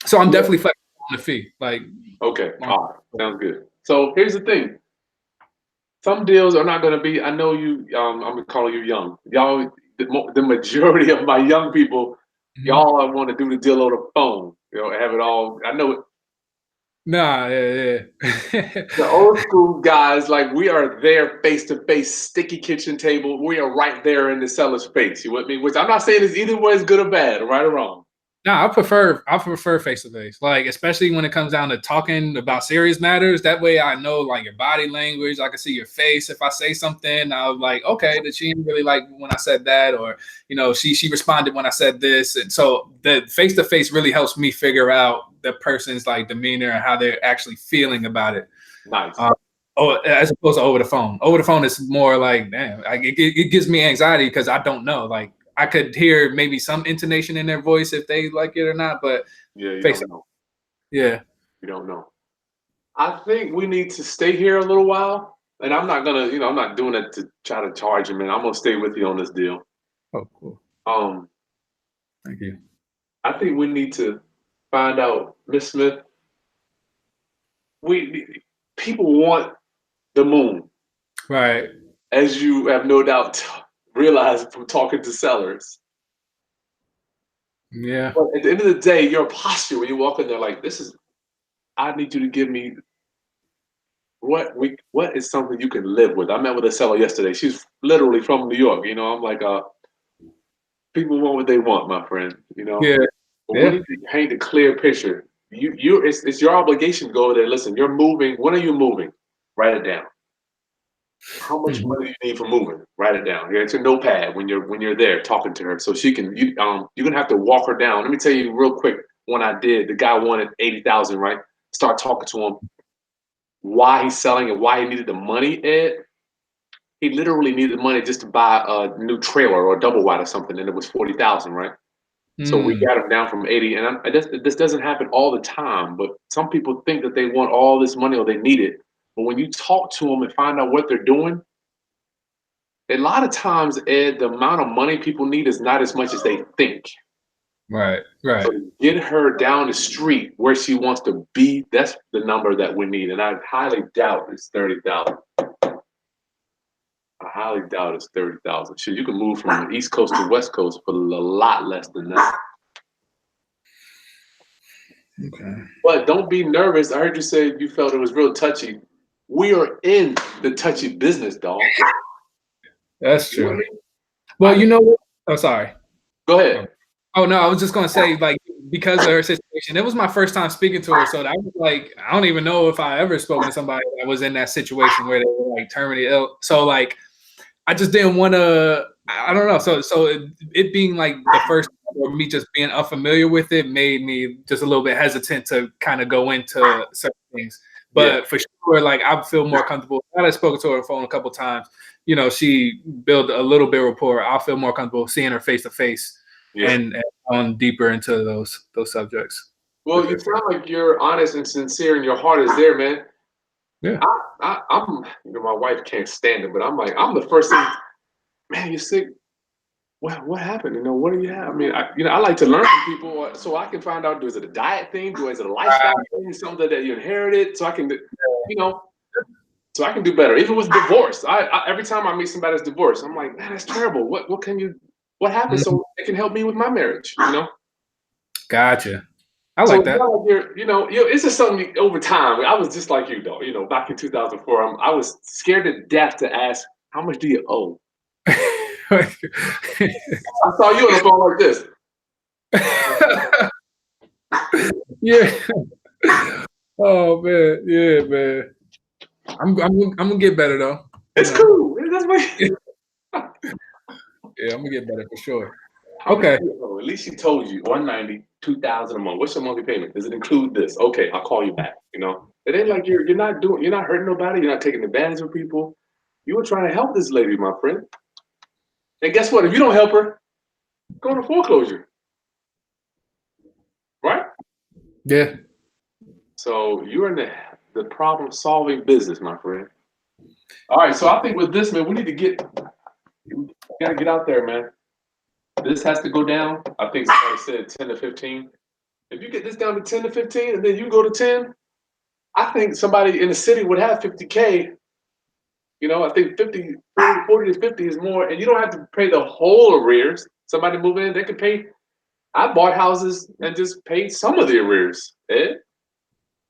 So I'm definitely flexible on the fee. Like, okay, all right, sounds good. So here's the thing: some deals are not going to be. I know you. I'm gonna call you young. Y'all, the majority of my young people, y'all want to do the deal on the phone. Have it all. I know it. Nah, yeah. The old school guys, like we are there face to face, sticky kitchen table. We are right there in the seller's face. You with me? Which I'm not saying is either way is good or bad, right or wrong. No, I prefer face to face. Like especially when it comes down to talking about serious matters. That way, I know like your body language. I can see your face. If I say something, I'm like, okay, that she didn't really like when I said that, or she responded when I said this. And so the face to face really helps me figure out the person's like demeanor and how they're actually feeling about it. Nice. As opposed to over the phone. Over the phone is more like, damn, it gives me anxiety because I don't know. Like I could hear maybe some intonation in their voice if they like it or not, but you don't know. Yeah. You don't know. I think we need to stay here a little while. And I'm not gonna, I'm not doing it to try to charge you, man. I'm gonna stay with you on this deal. Oh, cool. Thank you. I think we need to find out, Miss Smith. People want the moon. Right. As you have no doubt realized from talking to sellers. Yeah. But at the end of the day, your posture when you walk in there, like, I need you to give me what is something you can live with. I met with a seller yesterday. She's literally from New York. I'm like, people want what they want, my friend. Yeah. But we need to paint a clear picture. It's your obligation to go over there. Listen, you're moving. When are you moving? Write it down. How much money do you need for moving? Write it down. It's a notepad when you're there talking to her, so she can. You're gonna have to walk her down. Let me tell you real quick. When I did, the guy wanted 80,000. Right? Start talking to him. Why he's selling and why he needed the money, Ed. He literally needed the money just to buy a new trailer or a double wide or something, and it was 40,000, right? So we got him down from 80, and this doesn't happen all the time, but some people think that they want all this money or they need it. But when you talk to them and find out what they're doing, a lot of times, Ed, the amount of money people need is not as much as they think. Right. So get her down the street where she wants to be. That's the number that we need, and I highly doubt it's 30,000. I highly doubt it's 30,000. Shit, you can move from the East Coast to West Coast for a lot less than that. Okay. But don't be nervous. I heard you say you felt it was real touchy. We are in the touchy business, dog. That's true. Well, oh, sorry. Go ahead. Oh no, I was just gonna say, like, because of her situation, it was my first time speaking to her, so that was like, I don't even know if I ever spoken to somebody that was in that situation where they were like terminally ill. So like, I just didn't want to. I don't know. So it being like the first time, or me just being unfamiliar with it made me just a little bit hesitant to kind of go into certain things. But for sure, like I feel more comfortable. I've spoken to her on the phone a couple of times. She built a little bit of rapport. I'll feel more comfortable seeing her face to face and going deeper into those subjects. Well, you sound like you're honest and sincere, and your heart is there, man. Yeah. I'm. My wife can't stand it, but I'm like, I'm the first thing. Man, you're sick. What happened? What do you have? I mean, I like to learn from people so I can find out, is it a diet thing? Is it a lifestyle thing? Something that you inherited? So I can, So I can do better. Even with divorce, every time I meet somebody that's divorced, I'm like, man, that's terrible. What happened Mhm. so it can help me with my marriage? You know. Gotcha. I So like it's that. not like it's just something over time. I was just like you, though. You know, back in 2004, I was scared to death to ask, how much do you owe? I saw you on the phone like this. Yeah. Oh man. Yeah, man. I'm gonna get better though. You It's know. cool. That's what. Yeah, I'm gonna get better for sure. How much Okay. do you owe? At least she told you 190, 2,000 a month. What's your monthly payment? Does it include this? Okay, I'll call you back. You know, it ain't like you're not hurting nobody. You're not taking advantage of people. You were trying to help this lady, my friend. And guess what? If you don't help her, go into foreclosure, right? Yeah. So you're in the problem solving business, my friend. All right, so I think with this, man, we gotta get out there, man. This has to go down. I think somebody said 10 to 15. If you get this down to 10 to 15 and then you go to 10, I think somebody in the city would have 50K. You know, I think 40 to 50 is more, and you don't have to pay the whole arrears. Somebody move in, they can pay. I bought houses and just paid some of the arrears. Ed?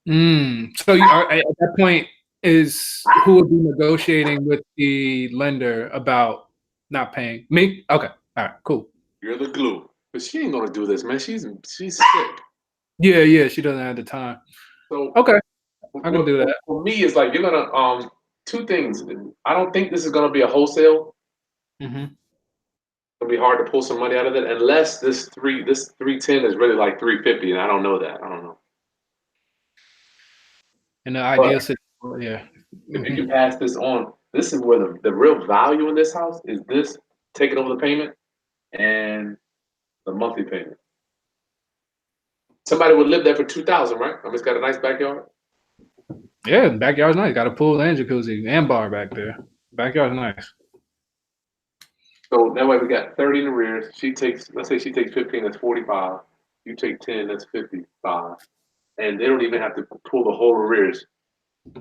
So you are at that point is who would be negotiating with the lender about not paying me? Okay. All right. Cool. You're the glue. But she ain't gonna do this, man. She's sick. Yeah. Yeah. She doesn't have the time. So Okay. I can what do that. for me is like you're gonna two things. I don't think this is gonna be a wholesale. Hmm. It'll be hard to pull some money out of it unless this 310 is really like 350, and I don't know that. I don't know. In the But ideal situation, yeah. if you Hmm. can pass this on, this is where the real value in this house is this taking over the payment and the monthly payment. Somebody would live there for 2,000, right? I mean, it's got a nice backyard. Yeah. Backyard's nice. Got a pool and jacuzzi and bar back there. Backyard's nice. So that way we got 30 in arrears. Let's say she takes 15, that's 45. You take 10, that's 55. And they don't even have to pull the whole arrears.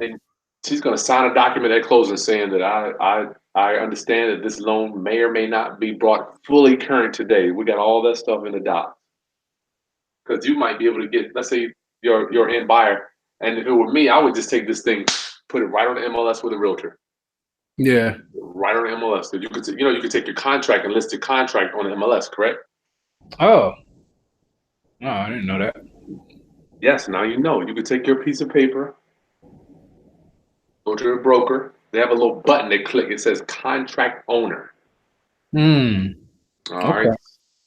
And she's going to sign a document at closing saying that I understand that this loan may or may not be brought fully current today. We got all that stuff in the doc. Because you might be able to get, let's say your end buyer, and if it were me, I would just take this thing, put it right on the MLS with a realtor, Yeah. right on the MLS. So you could take your contract and list your contract on the MLS, correct? Oh. Oh, I didn't know that. Yes. Now you know. You could take your piece of paper, go to a broker. They have a little button they click. It says contract owner. Hmm. All right, Okay.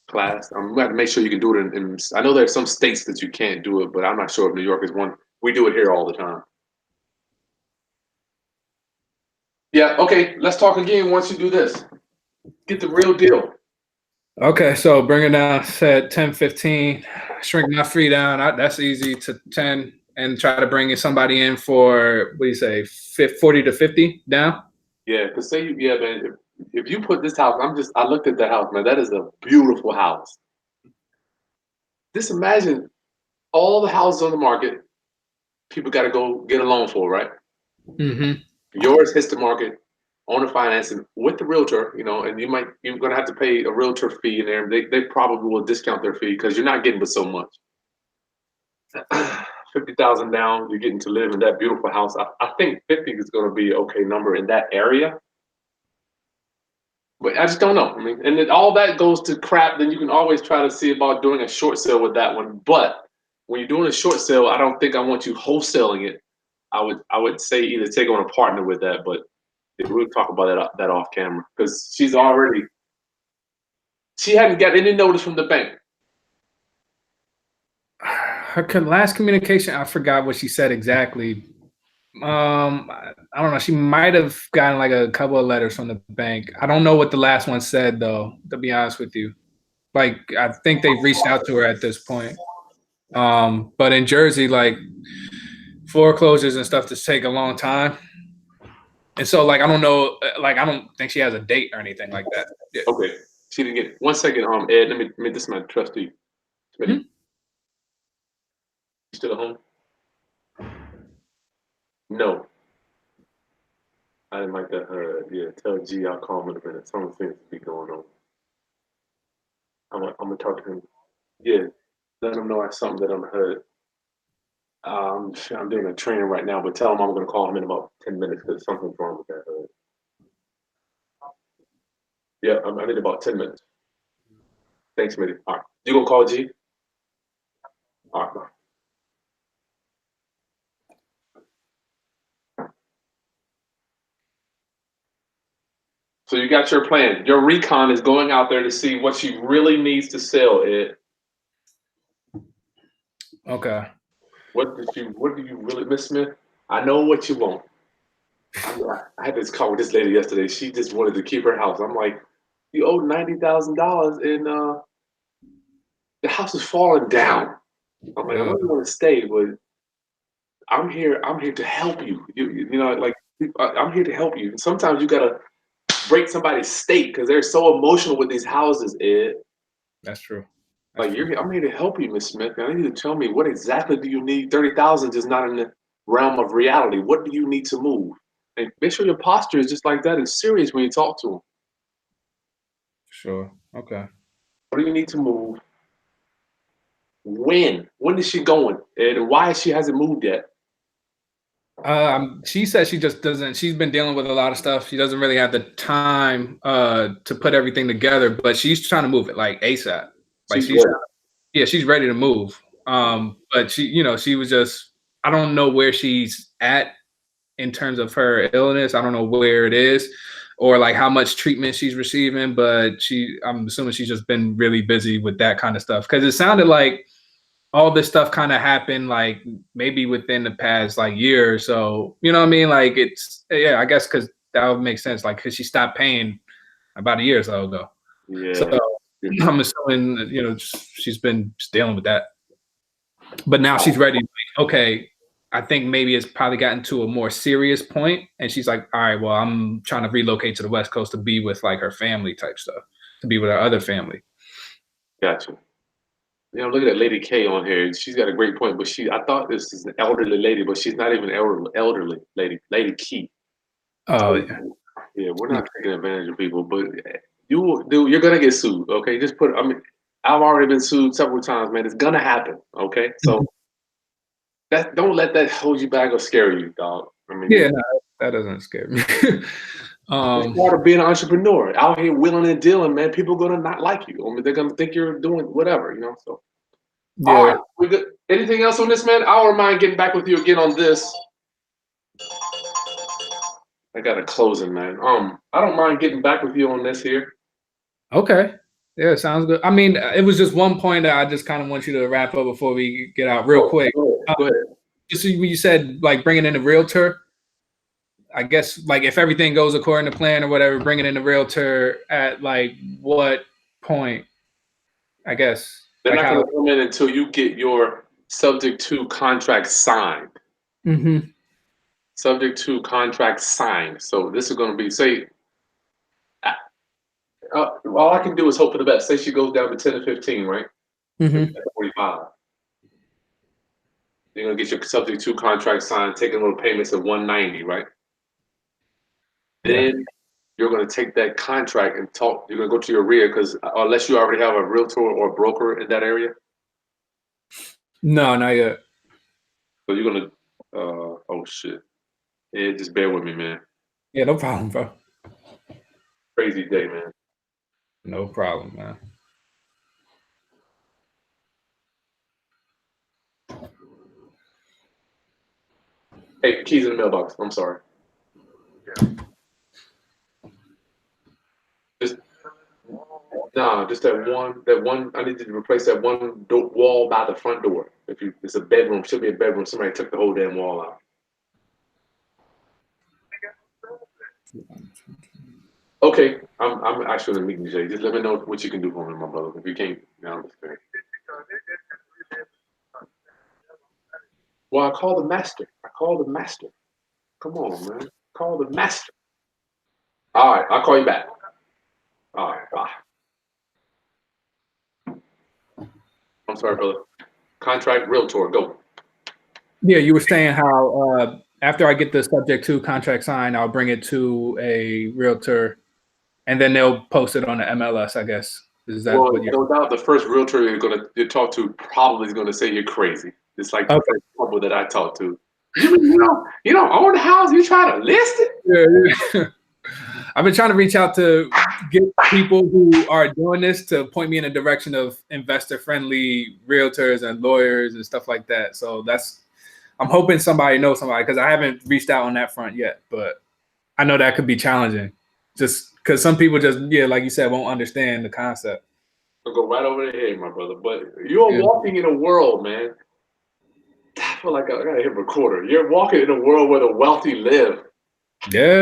class. I'm going to have to make sure you can do it in. I know there's some states that you can't do it, but I'm not sure if New York is one. We do it here all the time. Yeah. Okay. Let's talk again once you do this. Get the real deal. Okay, so bring it down, said 10, 15, shrink my fee down. That's easy to 10 and try to bring somebody in for, what do you say, 40 to 50 down? Yeah. Cause yeah, man. If you put this house, I looked at that house, man. That is a beautiful house. Just imagine all the houses on the market. People got to go get a loan for, right? Mm-hmm. Yours hits the market, owner financing with the realtor, and you're gonna have to pay a realtor fee in there. They probably will discount their fee because you're not getting but so much. 50,000 down, you're getting to live in that beautiful house. I think 50 is gonna be an okay number in that area. But I just don't know. I mean, and then all that goes to crap, then you can always try to see about doing a short sale with that one. But when you're doing a short sale, I don't think I want you wholesaling it. I would say either take on a partner with that, but we'll talk about that off camera because she hadn't got any notice from the bank. Her last communication, I forgot what she said exactly. I don't know. She might have gotten like a couple of letters from the bank. I don't know what the last one said though, to be honest with you. Like I think they've reached out to her at this point. But in Jersey, like foreclosures and stuff just take a long time. And so like I don't know, like I don't think she has a date or anything like that. Yeah. Okay, she didn't get it. 1 second, Ed. Let me this is my trustee. Smitty, Hmm? you still at home? No. I didn't like that. Yeah, tell G I'll call him in a minute. Something seems to be going on. I'm gonna talk to him. Yeah, let him know that's something that I'm heard. I'm doing a training right now, but tell him I'm gonna call him in about 10 minutes because something's wrong with that. Yeah, I need about 10 minutes. Thanks, Mitty. All right, you gonna call G? All right, bye. So you got your plan. Your recon is going out there to see what she really needs to sell, Ed. Okay. What do you really, Miss Smith? I know what you want. I had this call with this lady yesterday. She just wanted to keep her house. I'm like, you owe $90,000 and the house is falling down. I'm like, I know you want to stay, but I'm here to help you. You know, like I'm here to help you. And sometimes you gotta break somebody's state because they're so emotional with these houses, Ed. That's true. Like I'm here to help you, Miss Smith. I need you to tell me what exactly do you need. 30,000 is not in the realm of reality. What do you need to move? And make sure your posture is just like that and serious when you talk to them. Sure. Okay. What do you need to move? When? When is she going? And why she hasn't moved yet? She said she just doesn't. She's been dealing with a lot of stuff. She doesn't really have the time to put everything together. But she's trying to move it like ASAP. Like She's ready. yeah, she's ready to move. But she was just. I don't know where she's at in terms of her illness. I don't know where it is, or like how much treatment she's receiving. But I'm assuming she's just been really busy with that kind of stuff because it sounded like all this stuff kind of happened like maybe within the past like year or so. You know what I mean? Like yeah, I guess because that would make sense. Like because she stopped paying about a year or so ago. So Yeah. I'm assuming that, she's been just dealing with that. But now she's ready. Like, okay, I think maybe it's probably gotten to a more serious point, and she's like, all right, well, I'm trying to relocate to the West Coast to be with like her family type stuff, to be with her other family. Gotcha. Look at that Lady K on here. She's got a great point, but I thought this is an elderly lady, but she's not even elderly lady. Lady Key. Oh So, yeah. yeah, we're not taking advantage of people, but you're gonna get sued. Okay, I've already been sued several times, man. It's gonna happen. Okay, so don't let that hold you back or scare you, dog. I mean, Yeah, no, that doesn't scare me. it's part of being an entrepreneur. Out here wheeling and dealing, man. People gonna not like you. I mean, they're gonna think you're doing whatever, So, all Yeah. right, we good. Anything else on this, man? I don't mind getting back with you again on this. I got a closing, man. I don't mind getting back with you on this here. Okay. Yeah, sounds good. I mean, it was just one point that I just kind of want you to wrap up before we get out real quick. Go ahead. Just when you said like bringing in a realtor, I guess like if everything goes according to plan or whatever, bringing in a realtor at like what point? I guess They're like not how. going to come in until you get your subject to contract signed. Mm-hmm. Subject to contract signed. So this is going to be, say, all I can do is hope for the best. Say she goes down to 10 to 15, right? Mm-hmm. 45. You're going to get your subject to contract signed, taking little payments of 190, right? Yeah. Then you're going to take that contract and talk. You're going to go to your RIA because unless you already have a realtor or broker in that area. No, not yet. So you're going to, oh shit. Yeah, just bear with me, man. Yeah, no problem, bro. Crazy day, man. No problem, man. Hey, keys in the mailbox. I'm sorry. Just just that one. I need to replace that one wall by the front door. It's a bedroom, should be a bedroom. Somebody took the whole damn wall out. Okay, I'm actually in a meeting, Jay. Just let me know what you can do for me, my brother. If you can't, I understand. Well, I call the master. I call the master. Come on, man. Call the master. All right, I'll call you back. All right, bye. I'm sorry, brother. Contract realtor, go. Yeah, you were saying how after I get the subject to contract signed, I'll bring it to a realtor, and then they'll post it on the MLS, I guess. Is that what you're? No doubt the first realtor you talk to probably is gonna say you're crazy. It's like the first couple that I talked to. You don't own the house. You try to list it. Yeah. I've been trying to reach out to get people who are doing this to point me in a direction of investor-friendly realtors and lawyers and stuff like that. So I'm hoping somebody knows somebody, because I haven't reached out on that front yet, but I know that could be challenging, just because some people just, like you said, won't understand the concept. I'll go right over the head, my brother. But you're walking in a world, man. I feel like I gotta hit recorder. You're walking in a world where the wealthy live. Yeah.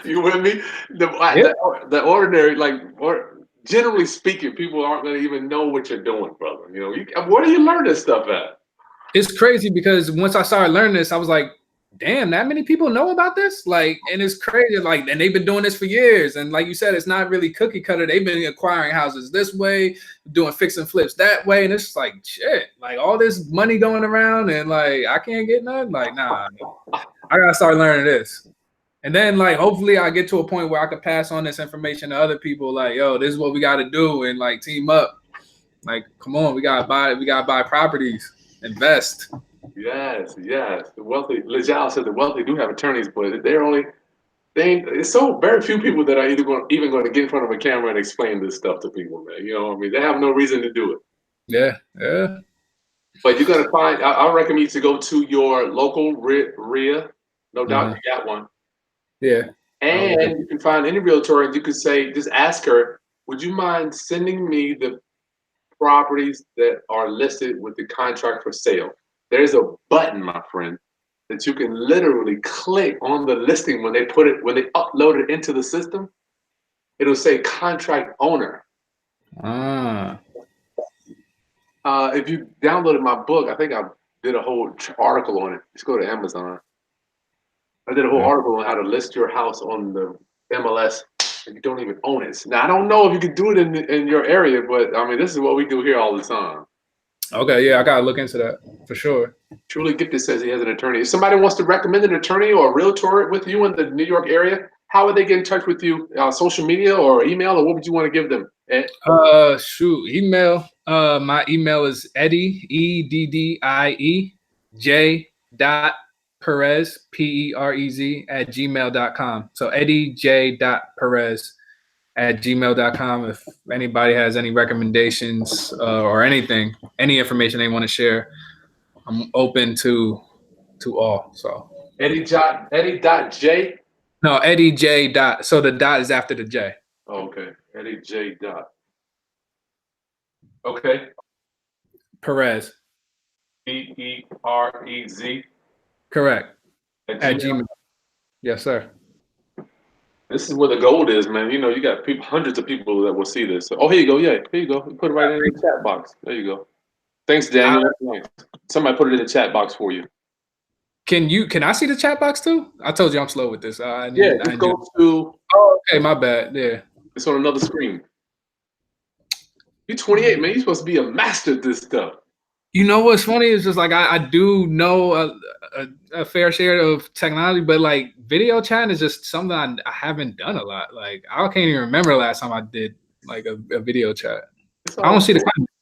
You with me? The ordinary, or generally speaking, people aren't gonna even know what you're doing, brother. Where do you learn this stuff at? It's crazy, because once I started learning this, I was like, damn, that many people know about this? Like, and it's crazy. Like, and they've been doing this for years. And like you said, it's not really cookie cutter. They've been acquiring houses this way, doing fix and flips that way. And it's like, shit, like all this money going around, and like, I can't get none. Like, nah, I gotta start learning this. And then, like, hopefully I get to a point where I can pass on this information to other people. Like, yo, this is what we got to do, and like team up. Like, come on, we gotta buy properties, invest. Yes. The wealthy. Lejal said the wealthy do have attorneys, but it's so very few people that are even going to get in front of a camera and explain this stuff to people, man. You know what I mean? They have no reason to do it. Yeah. But you're gonna find. I recommend you to go to your local RIA. No doubt you got one. Yeah. And you can find any realtor, and you could say, just ask her, would you mind sending me the properties that are listed with the contract for sale? There's a button, my friend, that you can literally click on the listing when they upload it into the system. It'll say contract owner. If you downloaded my book, I think I did a whole article on it. Just go to Amazon. I did a whole article on how to list your house on the MLS, and you don't even own it. Now, I don't know if you could do it in your area, but I mean, this is what we do here all the time. Okay, yeah, I gotta look into that for sure. Truly Gifted says he has an attorney. If somebody wants to recommend an attorney or a realtor with you in the New York area, how would they get in touch with you? Social media or email, or what would you want to give them? Ed? Email. My email is Eddie EDDIE J Perez PEREZ at gmail.com. So Eddie J Perez at gmail.com. If anybody has any recommendations or any information they want to share, I'm open to all. So Eddie J. No, Eddie J. So the dot is after the J. Oh, okay. Eddie J. Okay. Perez. PEREZ. Correct. At Gmail. Yes, sir. This is where the gold is, man. You got hundreds of people that will see this. Oh, here you go. Yeah, here you go. Put it right in the chat box. There you go. Thanks, Daniel. Somebody put it in the chat box for you. Can I see the chat box too? I told you I'm slow with this. Just go to. Oh, okay, my bad. Yeah. It's on another screen. You're 28, man. You're supposed to be a master at this stuff. You know what's funny is just like I do know a fair share of technology, but like video chat is just something I haven't done a lot. Like I can't even remember the last time I did like a video chat. I don't see the comments.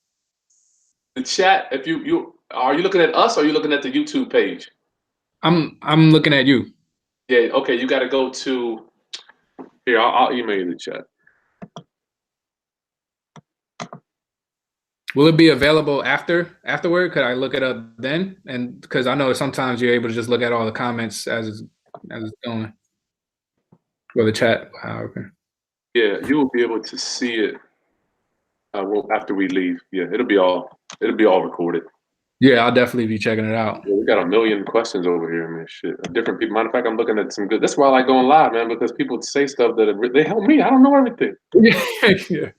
The chat. If you are you looking at us or are you looking at the YouTube page? I'm looking at you. Yeah. Okay. You got to go to here. I'll email you the chat. Will it be available afterward? Could I look it up then? And because I know sometimes you're able to just look at all the comments as it's going, or the chat. However. Yeah, you will be able to see it after we leave. Yeah, it'll be all recorded. Yeah, I'll definitely be checking it out. Yeah, we got a million questions over here, man. Shit, different people. Matter of fact, I'm looking at some good. That's why I like going live, man, because people say stuff that they help me. I don't know everything. Yeah.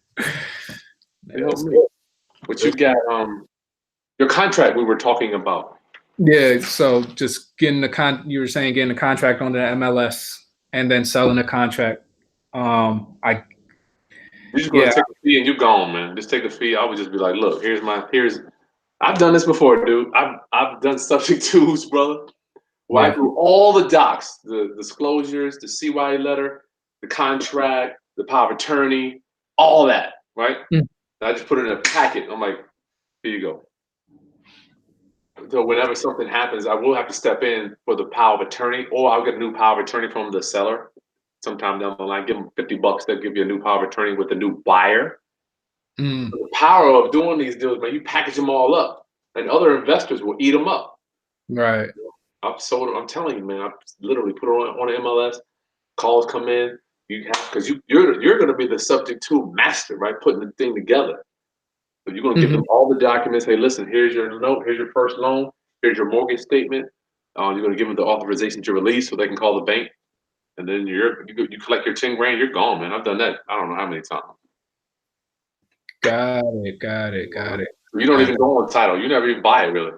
They help me. But you got your contract we were talking about. Yeah, so just getting you were saying getting the contract on the MLS and then selling the contract. You just gonna take a fee and you gone, man. Just take a fee. I would just be like, look, here's I've done this before, dude. I've done subject twos, brother. Where I Yeah. do all the docs, the disclosures, the CYA letter, the contract, the power of attorney, all that, right? Mm. And I just put it in a packet. I'm like, here you go. So whenever something happens, I will have to step in for the power of attorney, or I'll get a new power of attorney from the seller. Sometime down the line, give them $50. They'll give you a new power of attorney with a new buyer. Mm. The power of doing these deals, man, you package them all up, and other investors will eat them up. Right. I've sold them. I'm telling you, man. I've literally put it on MLS. Calls come in. You have because you're going to be the subject to master, right? Putting the thing together. So you're going to give them all the documents. Hey, listen, here's your note. Here's your first loan. Here's your mortgage statement. You're going to give them the authorization to release so they can call the bank. And then you collect your 10 grand. You're gone, man. I've done that. I don't know how many times. Got it. You don't even go on title. You never even buy it, really.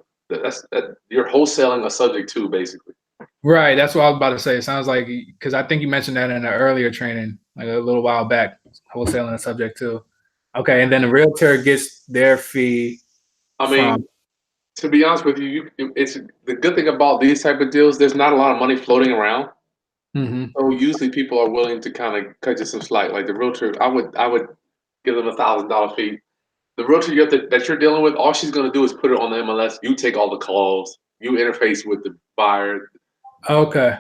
You're wholesaling a subject to, basically. Right. That's what I was about to say. It sounds like, because I think you mentioned that in an earlier training, like a little while back, wholesaling a subject too. Okay. And then the realtor gets their fee I from. mean, to be honest with you, it's the good thing about these type of deals. There's not a lot of money floating around, so usually people are willing to kind of cut you some slack. Like the realtor, I would give them $1,000 fee. The realtor that you're dealing with, all she's going to do is put it on the MLS. You take all the calls. You interface with the buyer. Okay.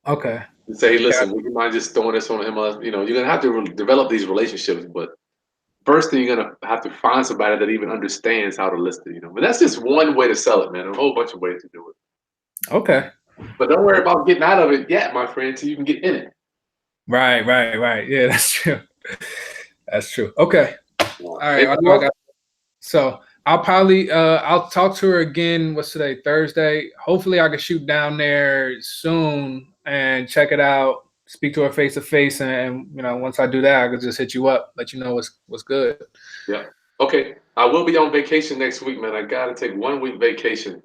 And say, listen, would you mind just throwing this on the MLS? You know, you're gonna have to develop these relationships, but first thing you're gonna have to find somebody that even understands how to list it. You know, but that's just one way to sell it, man. A whole bunch of ways to do it. Okay. But don't worry about getting out of it yet, my friend, till you can get in it. Right. Yeah, that's true. That's true. Okay. All right. I Anything know I else? got. So I'll probably I'll talk to her again. What's today? Thursday. Hopefully I can shoot down there soon and check it out. Speak to her face to face, and once I do that, I can just hit you up, let you know what's good. Yeah. Okay. I will be on vacation next week, man. I gotta take 1 week vacation.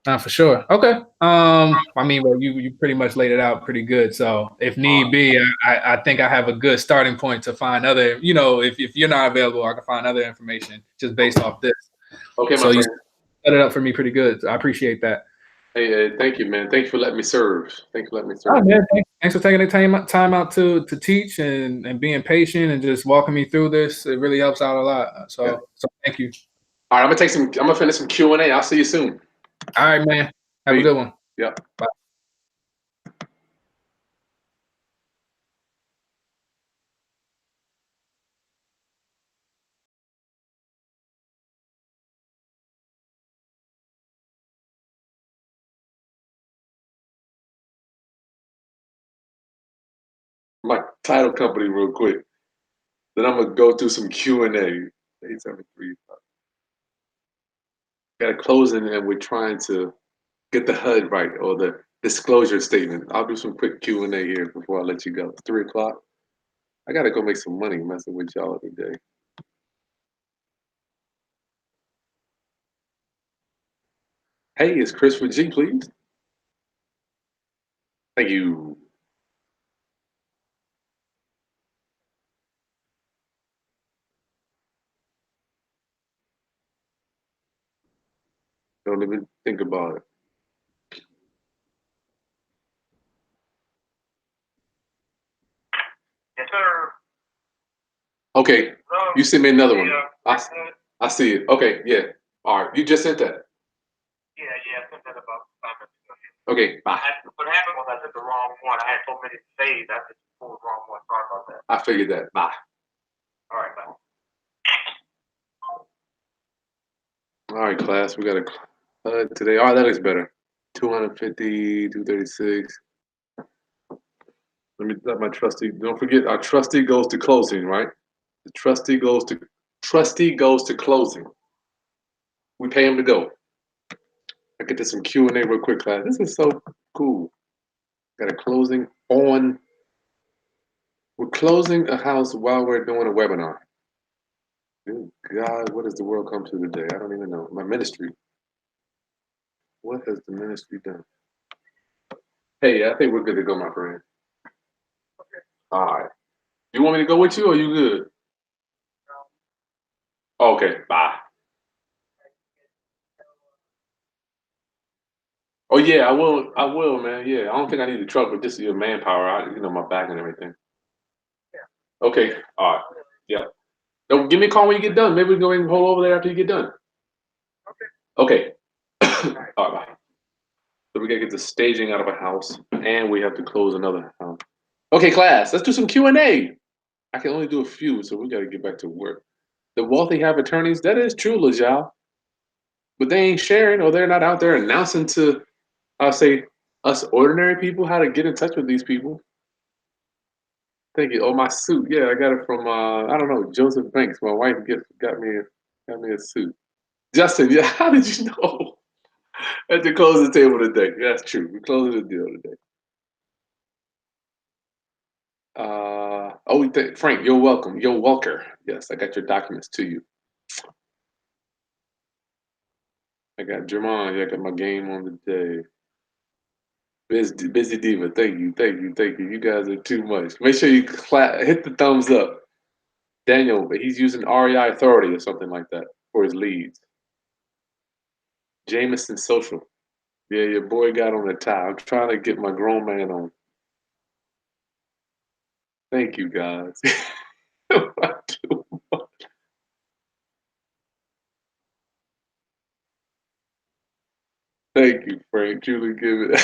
For sure. Okay. I mean, well, you pretty much laid it out pretty good. So if need be, I think I have a good starting point to find other. If you're not available, I can find other information just based off this. Okay, my So you friend. set it up for me pretty good. So I appreciate that. Hey, thank you, man. Thank you for letting me serve. Thank you for letting me Oh serve. man, thanks for taking the time out to teach and being patient and just walking me through this. It really helps out a lot. Yeah. So thank you. All right, I'm gonna finish some Q&A. I'll see you soon. All right, man. Have a Peace. good one. Yeah. Bye. My title company real quick. Then I'm gonna go through some Q&A. 873. Got a closing and we're trying to get the HUD right or the disclosure statement. I'll do some quick Q&A here before I let you go. 3 o'clock. I gotta go make some money messing with y'all today. Hey, it's Chris with G, please. Thank you. Don't even think about it. Yes, sir. Okay, you send me another one. Yeah. I see it. Okay, yeah. All right, you just sent that. Yeah, I sent that about 5 minutes ago. Okay, bye. What happened was I sent the wrong one. I had so many saved, I just pulled the wrong one. Sorry about that. I figured that. Bye. All right, bye. All right, class. We got a HUD today. All right, that looks better. 250, 236. Let me let my trustee. Don't forget, our trustee goes to closing, right? The trustee goes to closing. We pay him to go. I get to some Q&A real quick, class. This is so cool. Got a closing on. We're closing a house while we're doing a webinar. Good God, what has the world come to today? I don't even know. My ministry. What has the ministry done? Hey, I think we're good to go, my friend. All right. You want me to go with you or you good? Okay, bye. Oh yeah, I will. I will, man. Yeah, I don't think I need the truck, but just your manpower. My back and everything. Okay. All right. Yeah. No, give me a call when you get done. Maybe we can go ahead and hold over there after you get done. Okay. All right. Bye. So we gotta get the staging out of a house, and we have to close another house. Okay, class. Let's do some Q&A. I can only do a few, so we gotta get back to work. The wealthy have attorneys. That is true, Lajal. But they ain't sharing, or they're not out there announcing to, I'll say, us ordinary people how to get in touch with these people. Thank you. Oh, my suit. Yeah, I got it from I don't know, Joseph Banks. My wife got me a suit. Justin, yeah, how did you know? I had to close the table today. That's true. We closed the deal today. Frank, you're welcome. You're welker. Yes, I got your documents to you. I got Jermon. Yeah, I got my game on the day. Busy Diva. Thank you, thank you, thank you. You guys are too much. Make sure you hit the thumbs up. Daniel, he's using REI Authority or something like that for his leads. Jameson Social. Yeah, your boy got on the tie. I'm trying to get my grown man on. Thank you, guys. Thank you, Frank. Truly give it.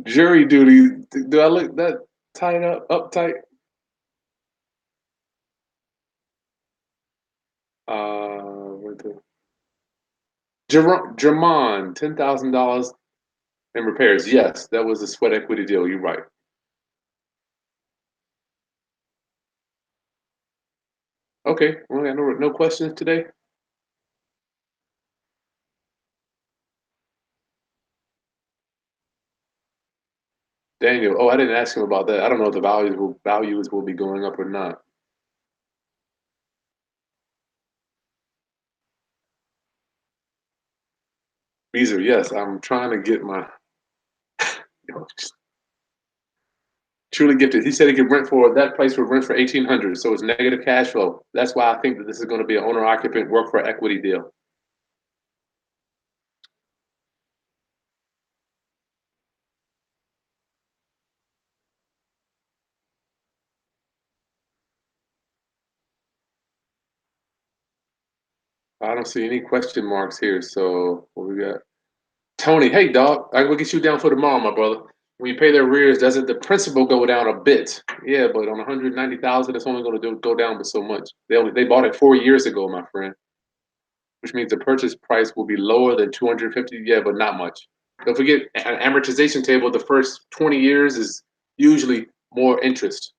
Jury duty. Do I look that tight uptight? What the Jermon, $10,000 in repairs. Yes, that was a sweat equity deal. You're right. Okay, well, no questions today. Daniel, oh, I didn't ask him about that. I don't know if the values will be going up or not. Beezer, yes, I'm trying to get my truly gifted. He said he could rent for that place would rent for 1,800, so it's negative cash flow. That's why I think that this is going to be an owner occupant work for equity deal. I don't see any question marks here. So what we got? Tony, hey dog, I will get you down for tomorrow, my brother. When you pay their arrears, doesn't the principal go down a bit? Yeah, but on 190,000, it's only going to go down by so much. They bought it 4 years ago, my friend, which means the purchase price will be lower than 250. Yeah, but not much. Don't forget an amortization table. The first 20 years is usually more interest.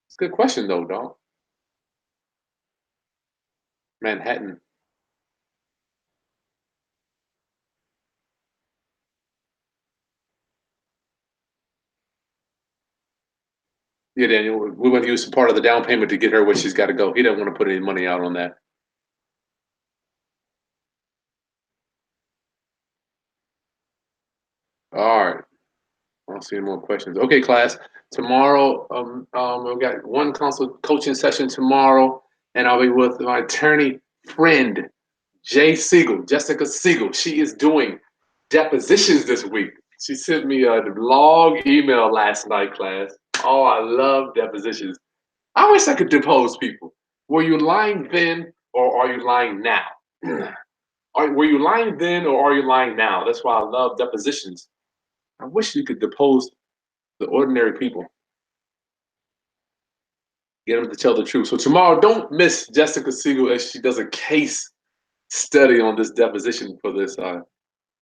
It's a good question though, dog. Manhattan. Yeah, Daniel, we want to use some part of the down payment to get her where she's got to go. He doesn't want to put any money out on that. All right. I don't see any more questions. Okay, class. Tomorrow, we've got one consult coaching session tomorrow, and I'll be with my attorney friend, Jessica Siegel. She is doing depositions this week. She sent me a long email last night, class. Oh, I love depositions. I wish I could depose people. Were you lying then, or are you lying now? Were you lying then, or are you lying now? That's why I love depositions. I wish you could depose the ordinary people. Get them to tell the truth. So tomorrow, don't miss Jessica Siegel as she does a case study on this deposition for this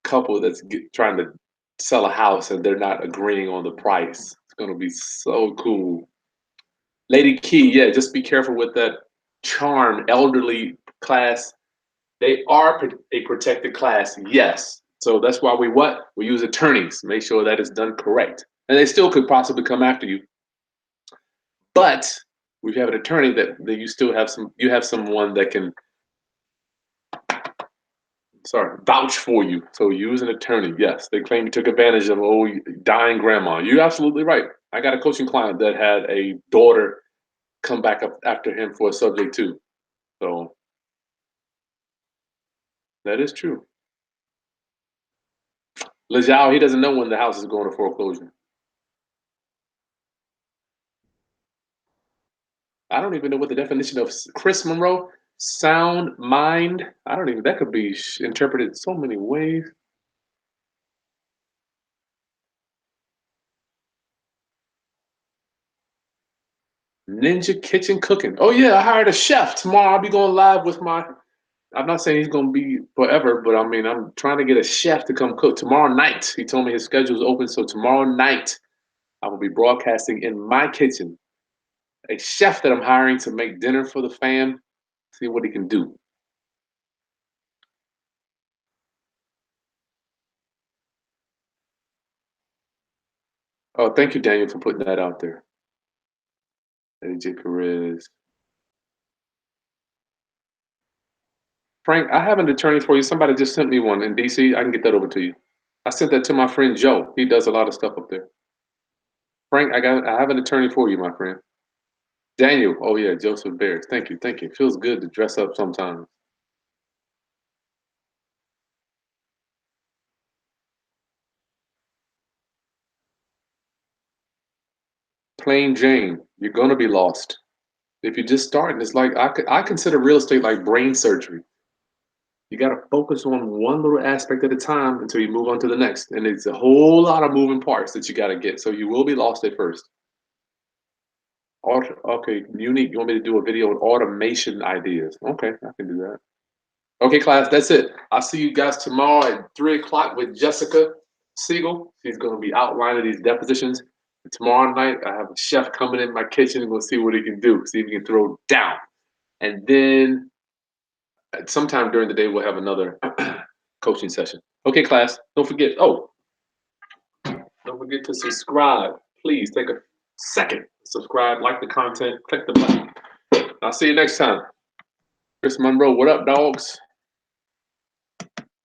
couple that's trying to sell a house and they're not agreeing on the price. It's going to be so cool. Lady Key, yeah, just be careful with that charm elderly class. They are a protected class, yes. So that's why we use attorneys. Make sure that is done correct. And they still could possibly come after you. But we have an attorney that you have someone that can vouch for you. So use an attorney. Yes, they claim you took advantage of old dying grandma. You're absolutely right. I got a coaching client that had a daughter come back up after him for a subject too. So That is true. Lejao, he doesn't know when the house is going to foreclosure. I don't even know what the definition of Chris Monroe, sound mind. I don't even, that could be interpreted so many ways. Ninja Kitchen Cooking. Oh yeah, I hired a chef tomorrow. I'll be going live with my. I'm not saying he's going to be forever, but I mean I'm trying to get a chef to come cook tomorrow night. He told me his schedule is open, so tomorrow night I will be broadcasting in my kitchen. A chef that I'm hiring to make dinner for the fam. See what he can do. Oh, thank you, Daniel, for putting that out there. AJ Perez. Frank, I have an attorney for you. Somebody just sent me one in DC. I can get that over to you. I sent that to my friend Joe. He does a lot of stuff up there. Frank, I have an attorney for you, my friend. Daniel. Oh yeah, Joseph Bears. Thank you, thank you. Feels good to dress up sometimes. Plain Jane, you're gonna be lost. If you're just starting, it's like I consider real estate like brain surgery. You got to focus on one little aspect at a time until you move on to the next. And it's a whole lot of moving parts that you got to get. So you will be lost at first. Okay, unique. You want me to do a video on automation ideas? Okay, I can do that. Okay, class, that's it. I'll see you guys tomorrow at 3 o'clock with Jessica Siegel. She's going to be outlining these depositions. And tomorrow night, I have a chef coming in my kitchen and we'll see what he can do, see if he can throw down. And then sometime during the day, we'll have another coaching session. Okay, class, don't forget. Oh, don't forget to subscribe. Please take a second. Subscribe, like the content, click the button. I'll see you next time. Chris Monroe, what up, dogs?